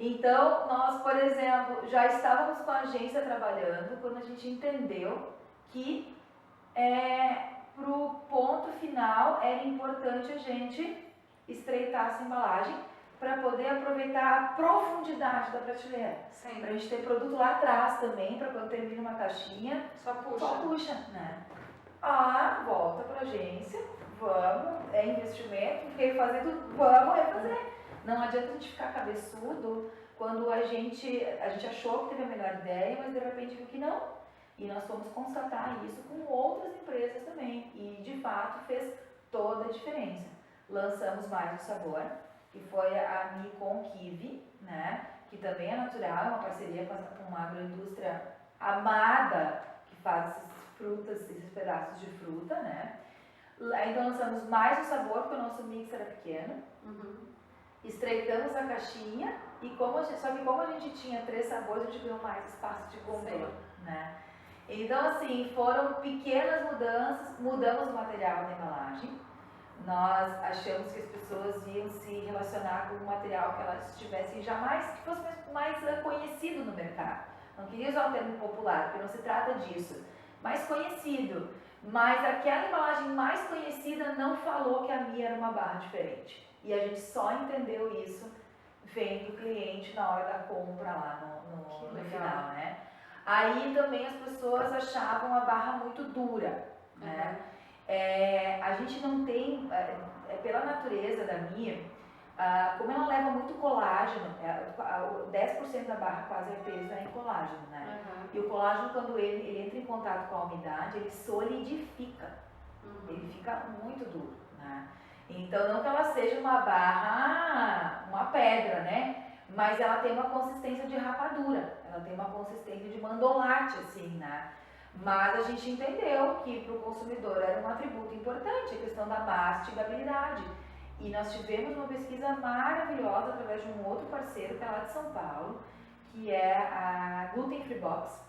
Então, nós, por exemplo, já estávamos com a agência trabalhando quando a gente entendeu que para o ponto final era importante a gente estreitar essa embalagem para poder aproveitar a profundidade da prateleira. Para a gente ter produto lá atrás também, para quando termina uma caixinha, só puxa, né? Volta para a agência, vamos, é investimento, refazer tudo, vamos refazer. Não adianta a gente ficar cabeçudo quando a gente achou que teve a melhor ideia, mas de repente viu que não. E nós fomos constatar isso com outras empresas também. E de fato fez toda a diferença. Lançamos mais um sabor, que foi a Mi com Kiwi, né? Que também é natural, é uma parceria com uma agroindústria amada que faz essas frutas, esses pedaços de fruta, né? Então lançamos mais um sabor, porque o nosso mix era pequeno. Estreitamos a caixinha e só que como a gente tinha 3 sabores, a gente ganhou mais espaço de controle, né? Então assim, foram pequenas mudanças, mudamos o material da embalagem. Nós achamos que as pessoas iam se relacionar com um material que elas tivessem que fosse mais conhecido no mercado. Não queria usar o termo popular, porque não se trata disso. Mais conhecido. Mas aquela embalagem mais conhecida não falou que a minha era uma barra diferente. E a gente só entendeu isso vendo o cliente na hora da compra lá no final, né? Aí também as pessoas achavam a barra muito dura, né? A gente não tem, pela natureza da Mia, como ela leva muito colágeno, 10% da barra quase é peso em colágeno, né? E o colágeno, quando ele entra em contato com a umidade, ele solidifica, ele fica muito duro, né? Então, não que ela seja uma barra, uma pedra, né? Mas ela tem uma consistência de rapadura, ela tem uma consistência de mandolate, assim, né? Mas a gente entendeu que para o consumidor era um atributo importante, a questão da mastigabilidade. E nós tivemos uma pesquisa maravilhosa através de um outro parceiro, que é lá de São Paulo, que é a Gluten Free Box.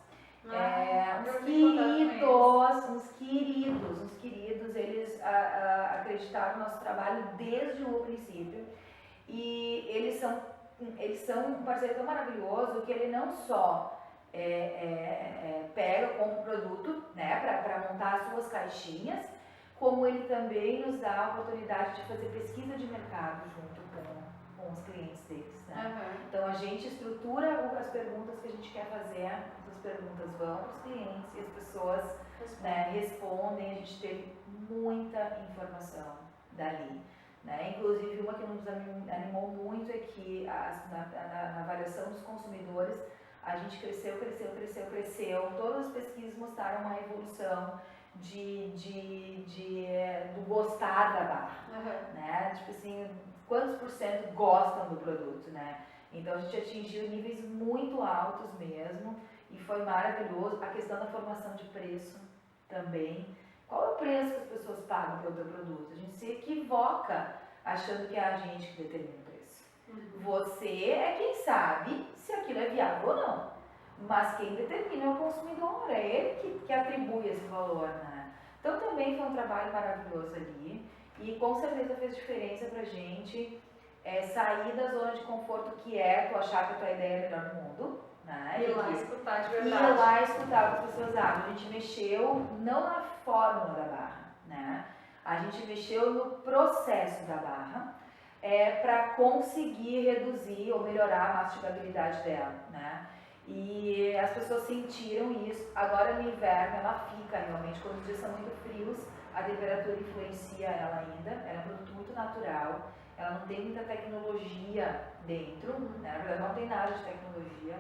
Uns queridos, eles acreditaram no nosso trabalho desde o princípio. E eles são um parceiro tão maravilhoso que ele não só pega, compra o produto, né, para montar as suas caixinhas, como ele também nos dá a oportunidade de fazer pesquisa de mercado junto com os clientes deles, né? Então a gente estrutura as perguntas que a gente quer fazer, essas perguntas vão para os clientes e as pessoas respondem. A gente teve muita informação dali, né? Inclusive uma que nos animou muito é que na avaliação dos consumidores a gente cresceu, todas as pesquisas mostraram uma evolução do gostar da barra, né? Tipo assim, quantos por cento gostam do produto, né? Então a gente atingiu níveis muito altos mesmo e foi maravilhoso. A questão da formação de preço também. Qual é o preço que as pessoas pagam pelo teu produto? A gente se equivoca achando que é a gente que determina o preço. Você é quem sabe se aquilo é viável ou não. Mas quem determina é o consumidor, é ele que atribui esse valor, né? Então também foi um trabalho maravilhoso ali e com certeza fez diferença pra gente sair da zona de conforto que é tu achar que a tua ideia é a melhor do mundo, né? E ir lá escutar de verdade. E ir lá escutar o que as pessoas acham. A gente mexeu não na fórmula da barra, né? A gente mexeu no processo da barra para conseguir reduzir ou melhorar a mastigabilidade dela, né? E as pessoas sentiram isso. Agora no inverno ela fica realmente, quando os dias são muito frios, a temperatura influencia ela ainda. Ela é um produto muito natural, ela não tem muita tecnologia dentro, né? Na verdade não tem nada de tecnologia,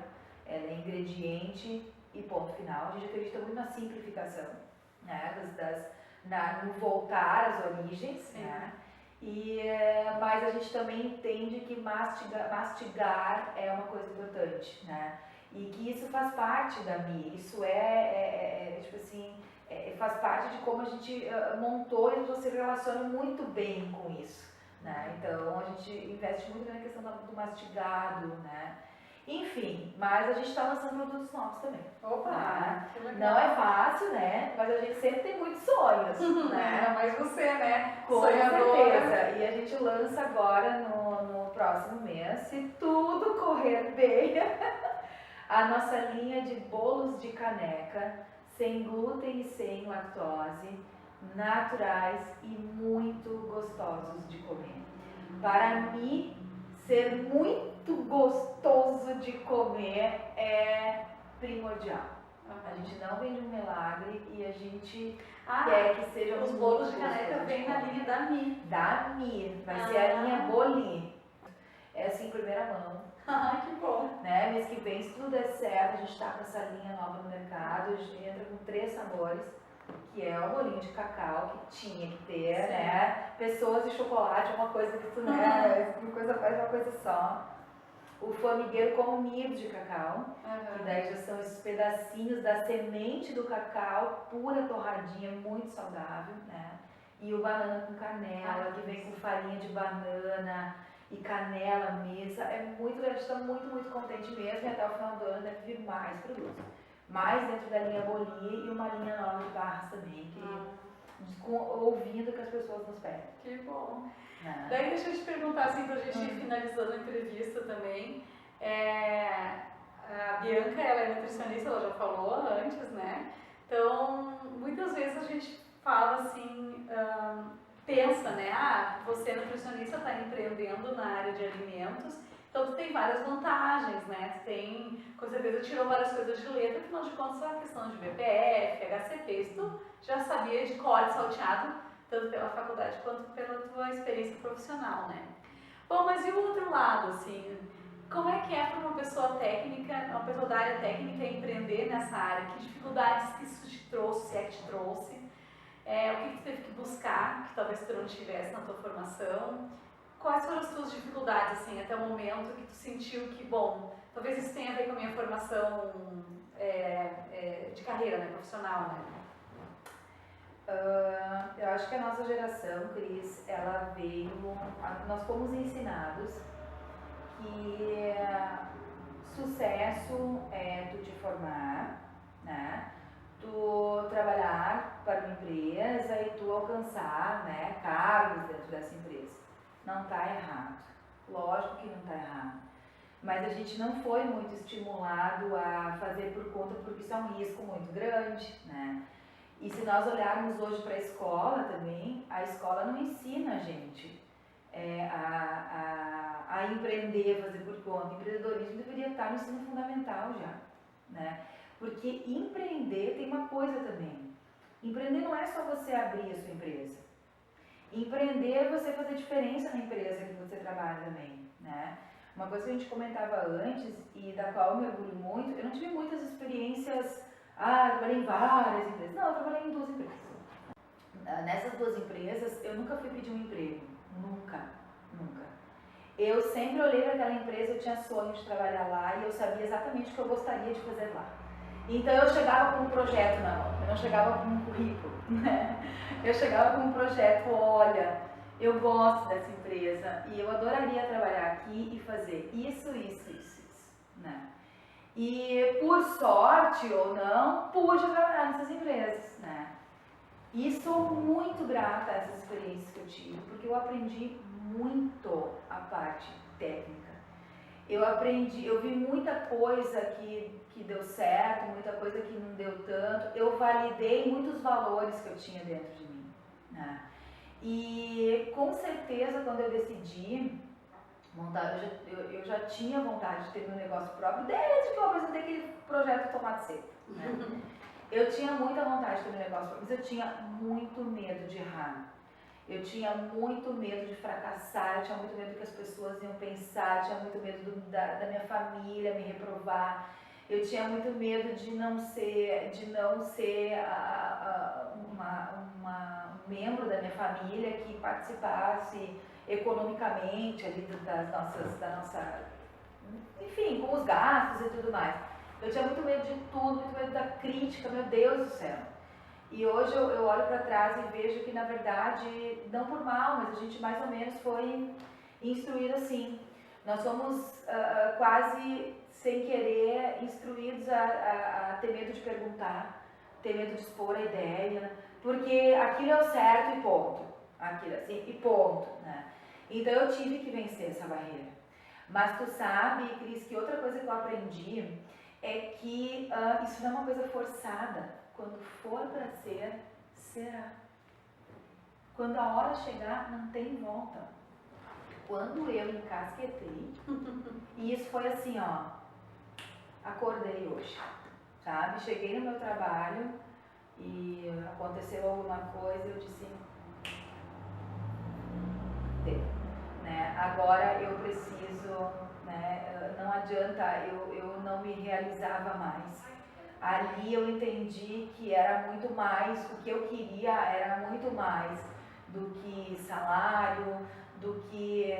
ela é ingrediente e ponto final. A gente acredita muito na simplificação, né? No voltar às origens, né? Mas a gente também entende que mastigar é uma coisa importante, né? E que isso faz parte da Mi, isso tipo assim, faz parte de como a gente montou e você se relaciona muito bem com isso, né? Então a gente investe muito na questão do mastigado, né? Enfim, mas a gente está lançando produtos novos também. Opa, né? que legal. Não é fácil, né? Mas a gente sempre tem muitos sonhos, né? Mas você, né? Com Sonhadora. certeza. E a gente lança agora no próximo mês, se tudo correr bem, a nossa linha de bolos de caneca, sem glúten e sem lactose, naturais e muito gostosos de comer. Para mim, ser muito gostoso de comer é primordial. A gente não vende um milagre e a gente quer que seja os bolos de caneca vêm na linha da Mi. Da Mi, vai ser a linha Boli. É assim, primeira mão. Que bom. Né? Mês que vem, se tudo der certo, a gente está com essa linha nova no mercado, a gente entra com 3 sabores, que é o bolinho de cacau, que tinha que ter, sim, né? Pessoas de chocolate, uma coisa que tu, né? Uma coisa faz uma coisa só. O formigueiro com nibs de cacau, que daí já são esses pedacinhos da semente do cacau, pura torradinha, muito saudável, né? E o banana com canela, que vem com farinha de banana e canela mesmo. É muito, a gente está muito, muito contente mesmo, e até o final do ano deve vir mais produtos. Mais dentro da linha Boli e uma linha nova de barras também, ouvindo o que as pessoas nos pedem. Que bom. Daí deixa eu te perguntar, assim, pra gente ir finalizando a entrevista também. A Bianca, ela é nutricionista, ela já falou antes, né? Então, muitas vezes a gente fala assim, pensa, né? Você nutricionista está empreendendo na área de alimentos, então tu tem várias vantagens, né? Tu tem, com certeza, tirou várias coisas de letra, afinal de contas, a questão de BPF, HCP, isso tu já sabia de cor e salteado, tanto pela faculdade quanto pela tua experiência profissional, né? Bom, mas e o outro lado, assim, como é que para uma pessoa técnica, uma pessoa da área técnica empreender nessa área? Que dificuldades que isso te trouxe, se é que te trouxe? O que tu teve que buscar, que talvez tu não tivesse na tua formação? Quais foram as tuas dificuldades, assim, até o momento que tu sentiu que, bom, talvez isso tenha a ver com a minha formação de carreira, né, profissional, né? Eu acho que a nossa geração, Cris, ela veio, nós fomos ensinados que sucesso é tu te formar, né? Tu trabalhar para uma empresa e tu alcançar, né, cargos dentro dessa empresa. Não está errado, lógico que não está errado, mas a gente não foi muito estimulado a fazer por conta, porque isso é um risco muito grande, né? E se nós olharmos hoje para a escola também, a escola não ensina a gente a empreender, fazer por conta. O empreendedorismo deveria estar no ensino fundamental já, né? Porque empreender tem uma coisa também. Empreender não é só você abrir a sua empresa. Empreender é você fazer diferença na empresa que você trabalha também, né? Uma coisa que a gente comentava antes e da qual eu me orgulho muito, eu não tive muitas experiências, eu trabalhei em várias empresas. Não, eu trabalhei em 2 empresas. Nessas 2 empresas, eu nunca fui pedir um emprego. Nunca. Eu sempre olhei para aquela empresa, eu tinha sonho de trabalhar lá e eu sabia exatamente o que eu gostaria de fazer lá. Então eu chegava com um projeto na mão, eu não chegava com um currículo, né? Eu chegava com um projeto, olha, eu gosto dessa empresa e eu adoraria trabalhar aqui e fazer isso, né? E por sorte ou não, pude trabalhar nessas empresas, né? E sou muito grata a essas experiências que eu tive, porque eu aprendi muito a parte técnica. Eu vi muita coisa que deu certo, muita coisa que não deu tanto. Eu validei muitos valores que eu tinha dentro de mim, né? E com certeza quando eu decidi montar, eu já tinha vontade de ter meu negócio próprio desde que eu apresentei aquele projeto Tomate Seco, né? Eu tinha muita vontade de ter meu negócio próprio, mas eu tinha muito medo de errar. Eu tinha muito medo de fracassar, eu tinha muito medo do que as pessoas iam pensar, eu tinha muito medo da minha família me reprovar, eu tinha muito medo de não ser um membro da minha família que participasse economicamente ali enfim, com os gastos e tudo mais. Eu tinha muito medo de tudo, muito medo da crítica, meu Deus do céu. E hoje eu olho para trás e vejo que, na verdade, não por mal, mas a gente mais ou menos foi instruído assim. Nós somos quase, sem querer, instruídos a ter medo de perguntar, ter medo de expor a ideia, porque aquilo é o certo e ponto. Aquilo assim, e ponto, né? Então eu tive que vencer essa barreira. Mas tu sabe, Cris, que outra coisa que eu aprendi é que isso não é uma coisa forçada. Quando for para ser, será. Quando a hora chegar, não tem volta. Quando eu encasquetei, e isso foi assim, acordei hoje, sabe? Cheguei no meu trabalho e aconteceu alguma coisa e eu disse, né? Agora eu preciso, né? Não adianta, eu não me realizava mais. Ali eu entendi que era muito mais, o que eu queria era muito mais do que salário, do que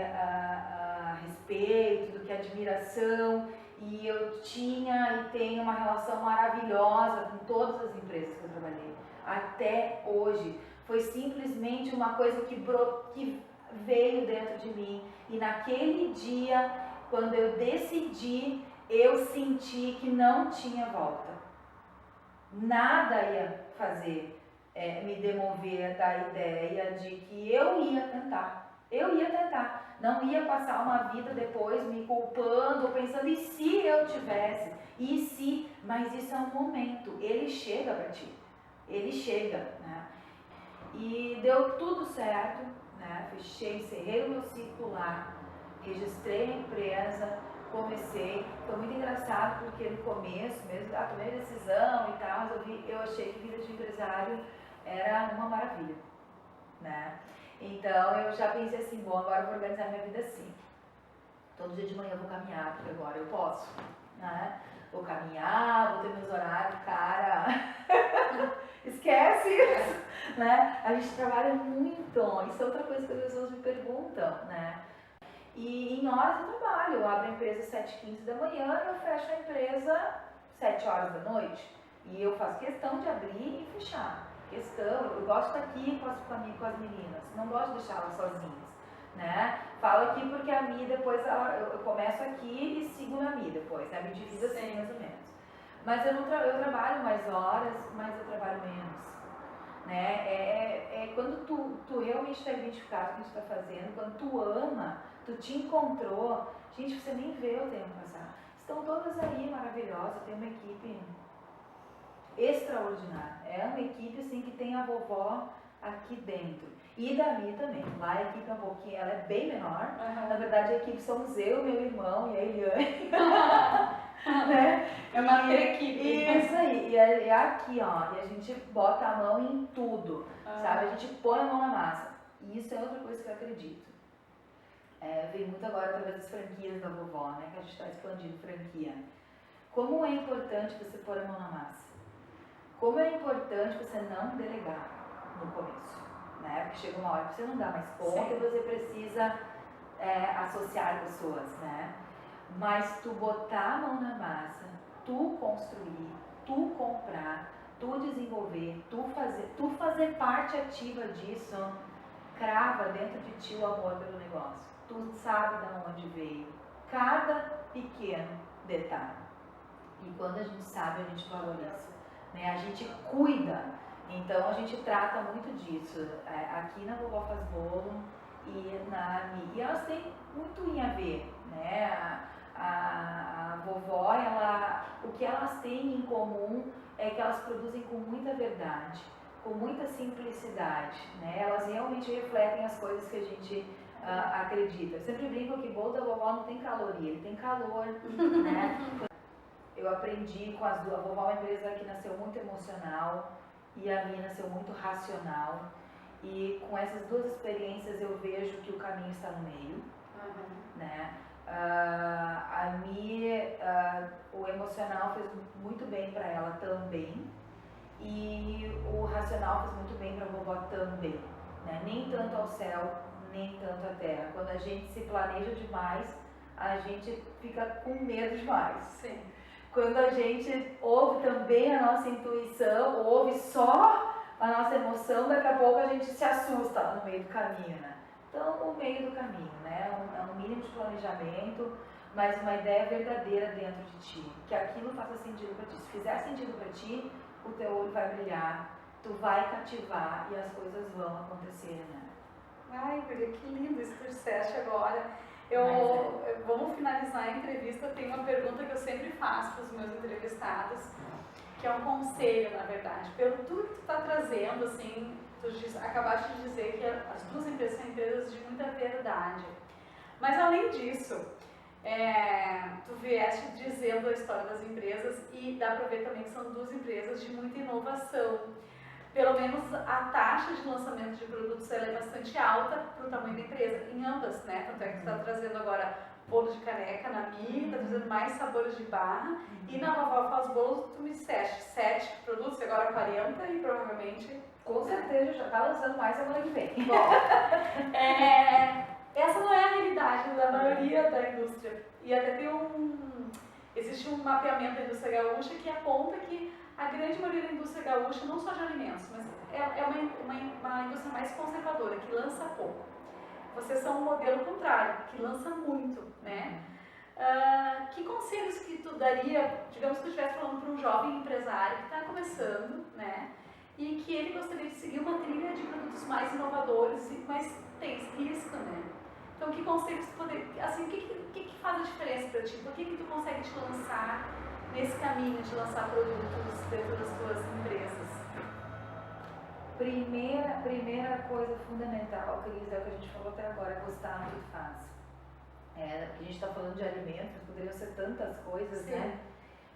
respeito, do que admiração. E eu tinha e tenho uma relação maravilhosa com todas as empresas que eu trabalhei, até hoje. Foi simplesmente uma coisa que veio dentro de mim. E naquele dia, quando eu decidi, eu senti que não tinha volta. Nada ia fazer me demover da ideia de que eu ia tentar. Não ia passar uma vida depois me culpando, pensando, e se eu tivesse? E se? Mas isso é um momento, ele chega para ti. Ele chega, né? E deu tudo certo, né? Encerrei o meu ciclo lá, registrei a empresa, comecei, foi muito engraçado porque no começo mesmo, tomei a decisão e tal, eu achei que vida de empresário era uma maravilha, né? Então eu já pensei assim, bom, agora eu vou organizar minha vida assim. Todo dia de manhã eu vou caminhar, porque agora eu posso, né? Vou caminhar, vou ter meus horários, cara. Esquece isso, né? A gente trabalha muito, isso é outra coisa que as pessoas me perguntam, né? E em horas eu trabalho, eu abro a empresa às 7h15 da manhã e eu fecho a empresa 7 horas da noite. E eu faço questão de abrir e fechar. Eu gosto de estar aqui com as meninas, não gosto de deixá-las sozinhas, né? Falo aqui porque a Mi depois, eu começo aqui e sigo na Mi depois, né? Me divido assim mais ou menos. Mas eu trabalho mais horas, mas eu trabalho menos. Né? Quando tu realmente está identificado com o que tu está fazendo, quando tu ama, tu te encontrou, gente, você nem vê o tempo passar. Estão todas aí maravilhosas, tem uma equipe extraordinária. É uma equipe assim que tem a vovó aqui dentro. E da Mi também. Lá a equipe é um pouquinho, ela é bem menor. Na verdade a equipe somos eu, meu irmão e a Eliane. Né? É uma equipe. Isso aí, e aqui, e a gente bota a mão em tudo, sabe? A gente põe a mão na massa. E isso é outra coisa que eu acredito. vem muito agora através das franquias da vovó, né? Que a gente está expandindo franquia. Como é importante você pôr a mão na massa? Como é importante você não delegar no começo, né? Porque chega uma hora que você não dá mais conta e você precisa associar pessoas, né? Mas tu botar a mão na massa, tu construir, tu comprar, tu desenvolver, tu fazer parte ativa disso, crava dentro de ti o amor pelo negócio. Tu sabe de onde veio cada pequeno detalhe. E quando a gente sabe, a gente valoriza, né? A gente cuida. Então a gente trata muito disso. Aqui na Vovó Faz Bolo e na Mi. E elas têm muito em a ver, né? A vovó, o que elas têm em comum é que elas produzem com muita verdade, com muita simplicidade, né? Elas realmente refletem as coisas que a gente acredita. Eu sempre brinco que bolo da vovó não tem caloria, ele tem calor, né? Eu aprendi com as duas. A vovó é uma empresa que nasceu muito emocional e a minha nasceu muito racional. E com essas duas experiências eu vejo que o caminho está no meio, né? A Mi, o emocional fez muito bem para ela também, e o racional fez muito bem para a vovó também, né? Nem tanto ao céu, nem tanto à terra. Quando a gente se planeja demais, a gente fica com medo demais. Sim. Quando a gente ouve também a nossa intuição, ouve só a nossa emoção, daqui a pouco a gente se assusta no meio do caminho, né? Então, o meio do caminho, né? É um mínimo de planejamento, mas uma ideia verdadeira dentro de ti. Que aquilo faça sentido para ti. Se fizer sentido para ti, o teu olho vai brilhar, tu vai cativar e as coisas vão acontecer, né? Ai, Guria, que lindo isso que tu disseste agora. Vamos finalizar a entrevista. Tem uma pergunta que eu sempre faço para os meus entrevistados, que é um conselho, na verdade. Pelo tudo que tu está trazendo, assim, acabaste de dizer que as duas empresas são empresas de muita verdade. Mas além disso, tu vieste dizendo a história das empresas e dá para ver também que são duas empresas de muita inovação. Pelo menos a taxa de lançamento de produtos ela é bastante alta para o tamanho da empresa, em ambas, né? Tanto é que tu está trazendo agora bolo de caneca na Mi, está trazendo mais sabores de barra, e na Vovó Faz Bolos tu me disseste 7 produtos, agora 40 e provavelmente... Com certeza já está lançando mais semana que vem. Bom, essa não é a realidade da maioria da indústria. E até existe um mapeamento da indústria gaúcha que aponta que a grande maioria da indústria gaúcha, não só de alimentos, mas é uma indústria mais conservadora, que lança pouco. Vocês são um modelo contrário, que lança muito, né? Que conselhos que tu daria, digamos que tu estivesse falando para um jovem empresário que está começando, né? E que ele gostaria de seguir uma trilha de produtos mais inovadores, mas tem esse risco, né? Então, que conselhos tu poderia... Assim, o que faz a diferença para ti? Por que tu consegue te lançar nesse caminho de lançar produtos dentro das tuas empresas? Primeira coisa fundamental, Cris, é o que a gente falou até agora, gostar do que faz. A gente está falando de alimentos, poderiam ser tantas coisas, Sim. né?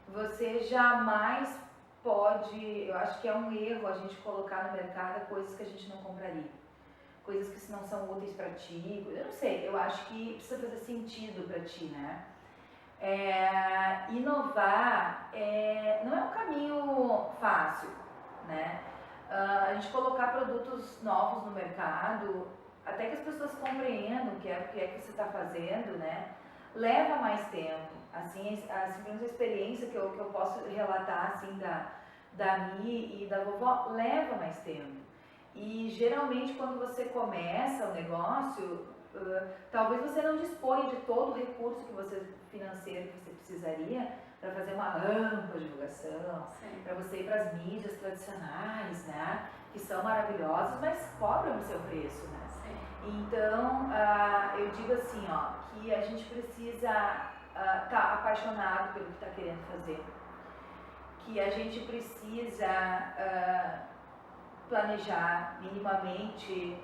Você jamais pode, eu acho que é um erro a gente colocar no mercado coisas que a gente não compraria. Coisas que não são úteis para ti, eu não sei, eu acho que precisa fazer sentido para ti, né? Inovar não é um caminho fácil, né? A gente colocar produtos novos no mercado, até que as pessoas compreendam o que é que você está fazendo, né? Leva mais tempo. Assim, a experiência que eu posso relatar assim, da Mi e da vovó leva mais tempo. E geralmente quando você começa o negócio, talvez você não disponha de todo o recurso financeiro que você precisaria para fazer uma ampla divulgação, para você ir para as mídias tradicionais, né? Que são maravilhosas, mas cobram o seu preço, né? Sim. Então, eu digo assim, ó, que a gente precisa estar apaixonado pelo que está querendo fazer, que a gente precisa planejar minimamente,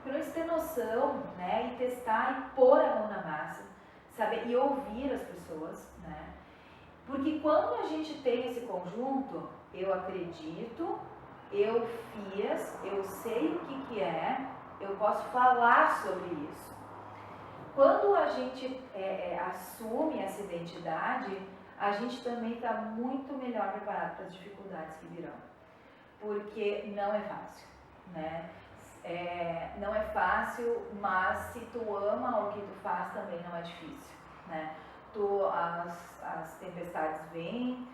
para eles ter noção, né, e testar e pôr a mão na massa, saber e ouvir as pessoas, né? Porque quando a gente tem esse conjunto, eu acredito, eu fiz, eu sei o que é, eu posso falar sobre isso. quando a gente assume essa identidade, a gente também está muito melhor preparado para as dificuldades que virão. Porque não é fácil, né? Não é fácil, mas se tu ama o que tu faz também não é difícil, né? As tempestades vêm,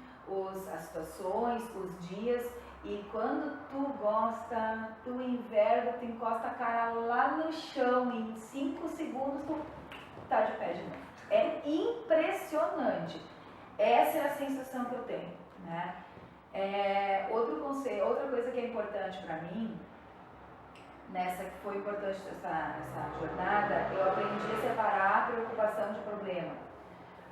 as situações, os dias, e quando tu gosta, tu inverno, tu encosta a cara lá no chão, em 5 segundos tu tá de pé de novo. É impressionante. Essa é a sensação que eu tenho, né? Outra coisa que é importante para mim, que foi importante essa jornada, eu aprendi a separar a preocupação de problema.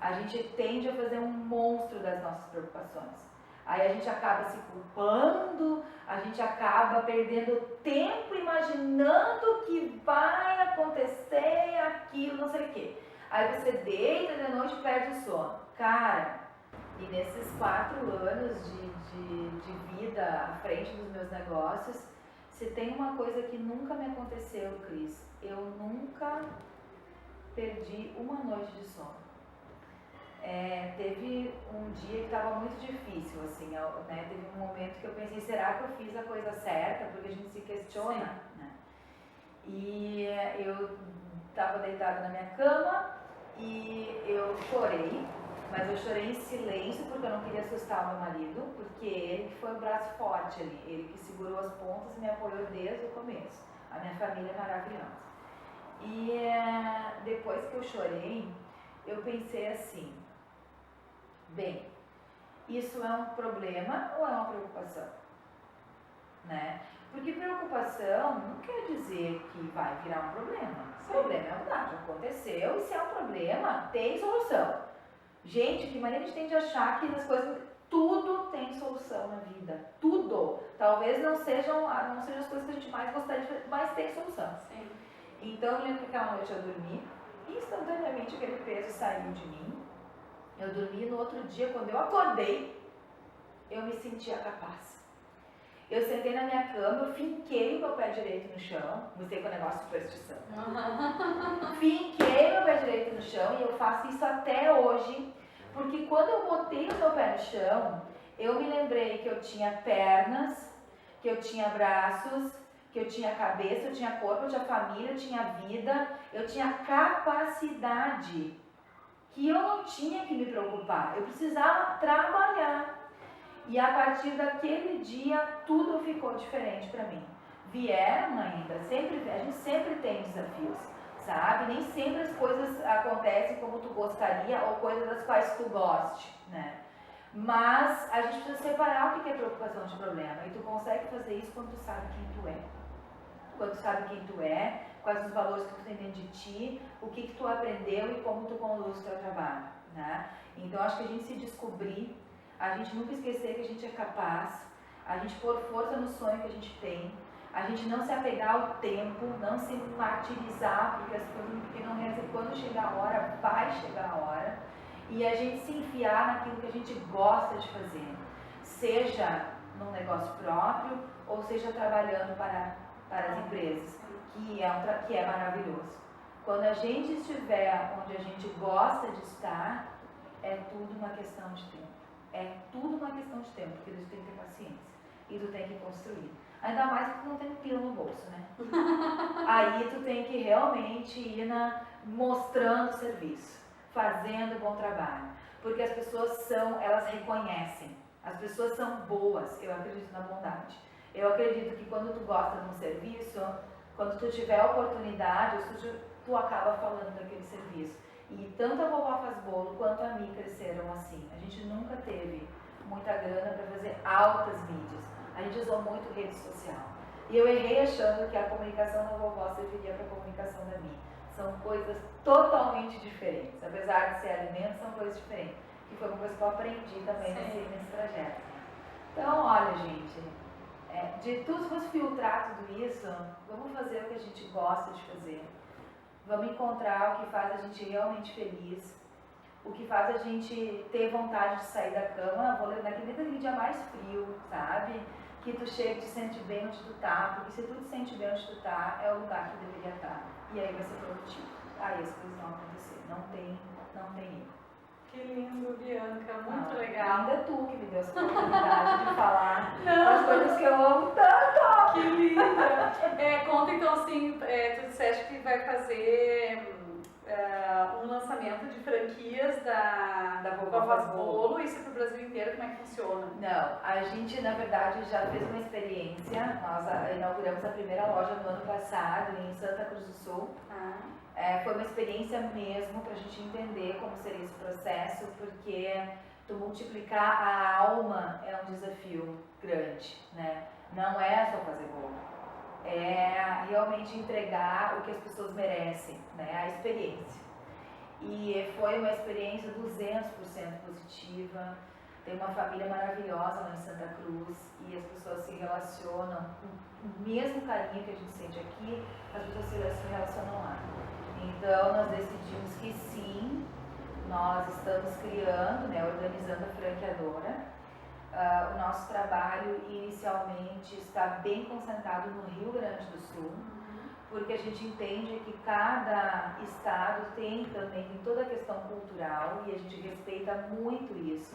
A gente tende a fazer um monstro das nossas preocupações. Aí a gente acaba se culpando, a gente acaba perdendo tempo imaginando que vai acontecer aquilo, não sei o quê. Aí você deita de noite e perde o sono. Cara, e nesses 4 anos de vida à frente dos meus negócios, se tem uma coisa que nunca me aconteceu, Cris, eu nunca perdi uma noite de sono. Teve um dia que estava muito difícil, assim, né? Teve um momento que eu pensei, será que eu fiz a coisa certa? Porque a gente se questiona, né? E eu estava deitada na minha cama e eu chorei, mas eu chorei em silêncio porque eu não queria assustar o meu marido, porque ele que foi o braço forte ali, ele que segurou as pontas e me apoiou desde o começo. A minha família é maravilhosa. E depois que eu chorei, eu pensei assim, bem, isso é um problema ou é uma preocupação? Né? Porque preocupação não quer dizer que vai virar um problema. O problema é verdade, aconteceu, e se é um problema, tem solução. Gente, que maneira a gente tem de achar que as coisas, tudo tem solução na vida, tudo. Talvez não sejam as coisas que a gente mais gostaria de fazer, mas tem solução. Sim. Então eu lembro que aquela noite eu dormi, e instantaneamente aquele peso saiu de mim. Eu dormi, no outro dia, quando eu acordei, eu me sentia capaz. Eu sentei na minha cama, eu finquei o meu pé direito no chão, gostei com o negócio de superstição. Finquei meu pé direito no chão e eu faço isso até hoje, porque quando eu botei o meu pé no chão, eu me lembrei que eu tinha pernas, que eu tinha braços, que eu tinha cabeça, eu tinha corpo, eu tinha família, eu tinha vida, eu tinha capacidade, que eu não tinha que me preocupar, eu precisava trabalhar. E a partir daquele dia, tudo ficou diferente para mim. Vieram ainda, a gente sempre tem desafios, sabe? Nem sempre as coisas acontecem como tu gostaria ou coisas das quais tu goste, né? Mas a gente precisa separar o que é preocupação de problema. E tu consegue fazer isso quando tu sabe quem tu é. Quando tu sabe quem tu é, quais os valores que tu tem dentro de ti, o que tu aprendeu e como tu conduz o teu trabalho, né? Então acho que a gente se descobrir, a gente nunca esquecer que a gente é capaz, a gente pôr força no sonho que a gente tem, a gente não se apegar ao tempo, não se martirizar, porque as coisas, porque não é quando chegar a hora, vai chegar a hora, e a gente se enfiar naquilo que a gente gosta de fazer, seja num negócio próprio, ou seja trabalhando para as empresas, que é maravilhoso. Quando a gente estiver onde a gente gosta de estar, é tudo uma questão de tempo. É tudo uma questão de tempo, porque tu tem que ter paciência e tu tem que construir. Ainda mais que tu não tem pila no bolso, né? Aí tu tem que realmente ir mostrando serviço, fazendo bom trabalho. Porque as pessoas elas reconhecem. As pessoas são boas, eu acredito na bondade. Eu acredito que quando tu gosta de um serviço, quando tu tiver a oportunidade, tu acaba falando daquele serviço. E tanto a Vovó Faz Bolo quanto a Mi cresceram assim. A gente nunca teve muita grana para fazer altas mídias. A gente usou muito rede social. E eu errei achando que a comunicação da vovó serviria para a comunicação da Mi. São coisas totalmente diferentes. Apesar de ser alimento, são coisas diferentes. Que foi uma coisa que eu aprendi também nesse trajeto. Então, olha, gente, de tudo, se fosse filtrar tudo isso, vamos fazer o que a gente gosta de fazer. Vamos encontrar o que faz a gente realmente feliz, o que faz a gente ter vontade de sair da cama, naquele dia mais frio, sabe? Que tu chega e te sente bem onde tu tá, porque se tu te sente bem onde tu tá, é o lugar que tu deveria estar. E aí vai ser produtivo. aí as coisas vão acontecer. Não tem erro. Que lindo, Bianca, muito legal. Ainda tu que me deu essa oportunidade de falar das coisas que eu amo tanto. Que linda! Conta então assim, tu disseste que vai fazer um lançamento de franquias da Vovó Vovó Faz Bolo. Bolo, isso para o Brasil inteiro, como é que funciona? Não, a gente na verdade já fez uma experiência, nós inauguramos a primeira loja no ano passado em Santa Cruz do Sul. Foi uma experiência mesmo para a gente entender como seria esse processo, porque tu multiplicar a alma é um desafio grande, né? Não é só fazer bolo, é realmente entregar o que as pessoas merecem, né? A experiência. E foi uma experiência 200% positiva. Tem uma família maravilhosa lá em Santa Cruz e as pessoas se relacionam com o mesmo carinho que a gente sente aqui, as pessoas se relacionam lá. Então nós decidimos que sim, nós estamos criando, né, organizando a franqueadora. O nosso trabalho inicialmente está bem concentrado no Rio Grande do Sul, porque a gente entende que cada estado tem toda a questão cultural e a gente respeita muito isso,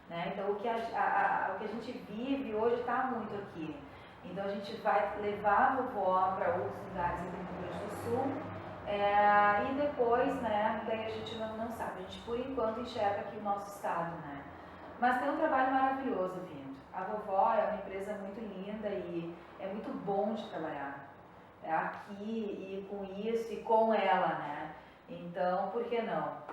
né? Então o que a gente vive hoje está muito aqui. Então a gente vai levar a vovó para outros lugares aqui no Rio Grande do Sul e depois, né, daí a gente não sabe, a gente por enquanto enxerga aqui o nosso estado, né? Mas tem um trabalho maravilhoso vindo. A vovó é uma empresa muito linda e é muito bom de trabalhar aqui e com isso e com ela, né? Então, por que não?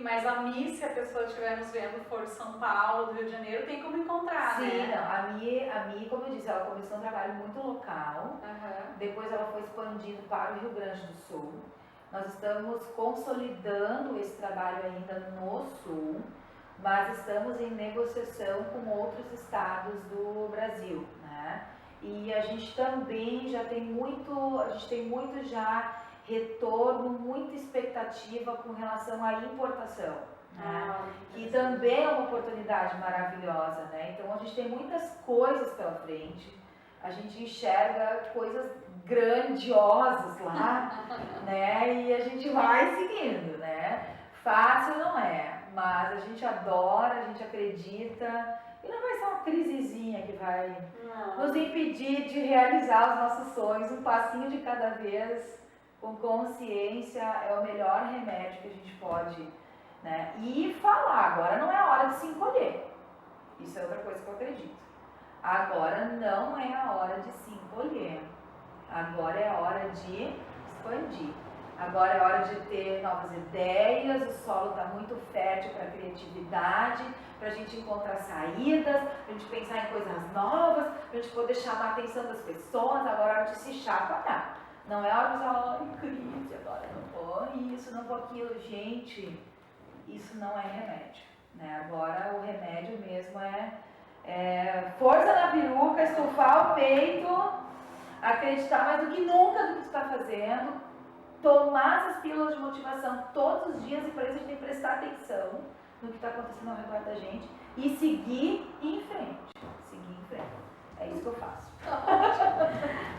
Mas a Mi, se a pessoa estiver nos vendo, for de São Paulo, do Rio de Janeiro, tem como encontrar, Sim, né? Não, a Mi, como eu disse, ela começou um trabalho muito local, depois ela foi expandindo para o Rio Grande do Sul. Nós estamos consolidando esse trabalho ainda no Sul, mas estamos em negociação com outros estados do Brasil, né? E a gente também já tem muito já retorno, muita expectativa com relação à importação, né? Que também é uma oportunidade maravilhosa, né? Então a gente tem muitas coisas pela frente, a gente enxerga coisas grandiosas lá, né? E a gente vai seguindo, né? Fácil não é, mas a gente adora, a gente acredita e não vai ser uma crisezinha que vai nos impedir de realizar os nossos sonhos, um passinho de cada vez, com consciência, é o melhor remédio que a gente pode, né? E falar, agora não é a hora de se encolher, isso é outra coisa que eu acredito. Agora não é a hora de se encolher, agora é a hora de expandir. Agora é hora de ter novas ideias, o solo está muito fértil para a criatividade, para a gente encontrar saídas, para a gente pensar em coisas novas, para a gente poder chamar a atenção das pessoas. Agora é hora de se chacoalhar. Não é hora de dizer, ai, crise, agora não vou isso, não vou aquilo. Gente, isso não é remédio, né? Agora o remédio mesmo é força na peruca, estufar o peito, acreditar mais do que nunca no que tu está fazendo, tomar essas pílulas de motivação todos os dias e por isso a gente tem que prestar atenção no que está acontecendo ao redor da gente e seguir em frente. Seguir em frente. É isso que eu faço.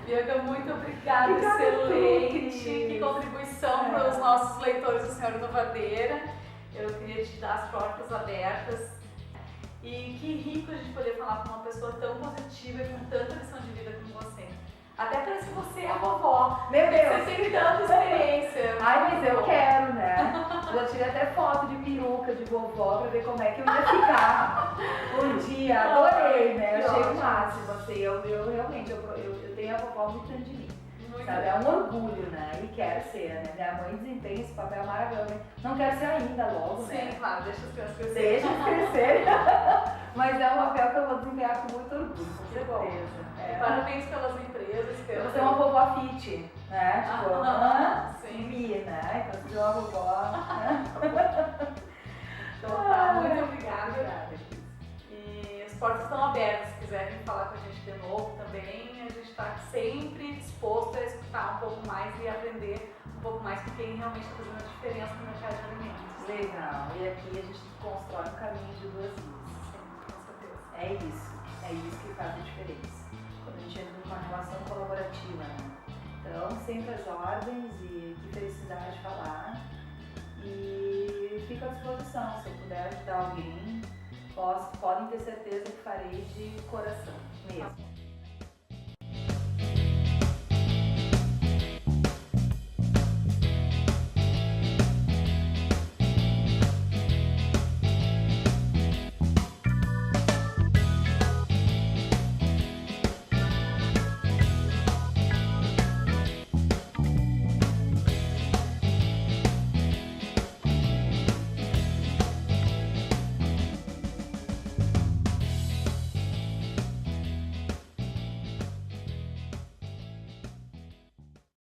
Bianca, muito obrigada, excelente. Que contribuição para os nossos leitores do Senhor Inovadeira. Eu queria te dar as portas abertas. E que rico a gente poder falar com uma pessoa tão positiva e com tanta lição de vida como você. Até parece que você é a vovó. Meu Deus! Você tem tanta experiência. Ai, mas eu quero, né? Eu já tirei até foto de peruca de vovó pra ver como é que eu ia ficar um dia. Adorei, né? Eu achei o máximo, assim. Eu realmente, eu tenho a vovó muito dentro de mim. Sabe? É um orgulho, né? E quero ser, né? Minha mãe desempenha esse papel maravilhoso. Não quero ser ainda logo, né? Sim, claro, deixa as crianças crescerem. Deixa eles crescerem. Mas é um papel que eu vou desempenhar com muito orgulho, com certeza. Parabéns pelas empresas. Eu vou ser uma vovó fit, né? Tipo, sim. Mi, né? Então, se uma vovó. Né? Então tá, muito obrigada. E as portas estão abertas, se quiserem falar com a gente de novo também, a gente está sempre disposto a escutar um pouco mais e aprender um pouco mais com quem realmente está fazendo a diferença no mercado de alimentos. Legal, e aqui a gente constrói um caminho de duas vias. Sim, com certeza. É isso que faz a diferença. Quando a gente entra numa relação colaborativa, né? Então, sempre as ordens e que felicidade falar. E fico à disposição, se eu puder ajudar alguém, podem ter certeza que farei de coração mesmo.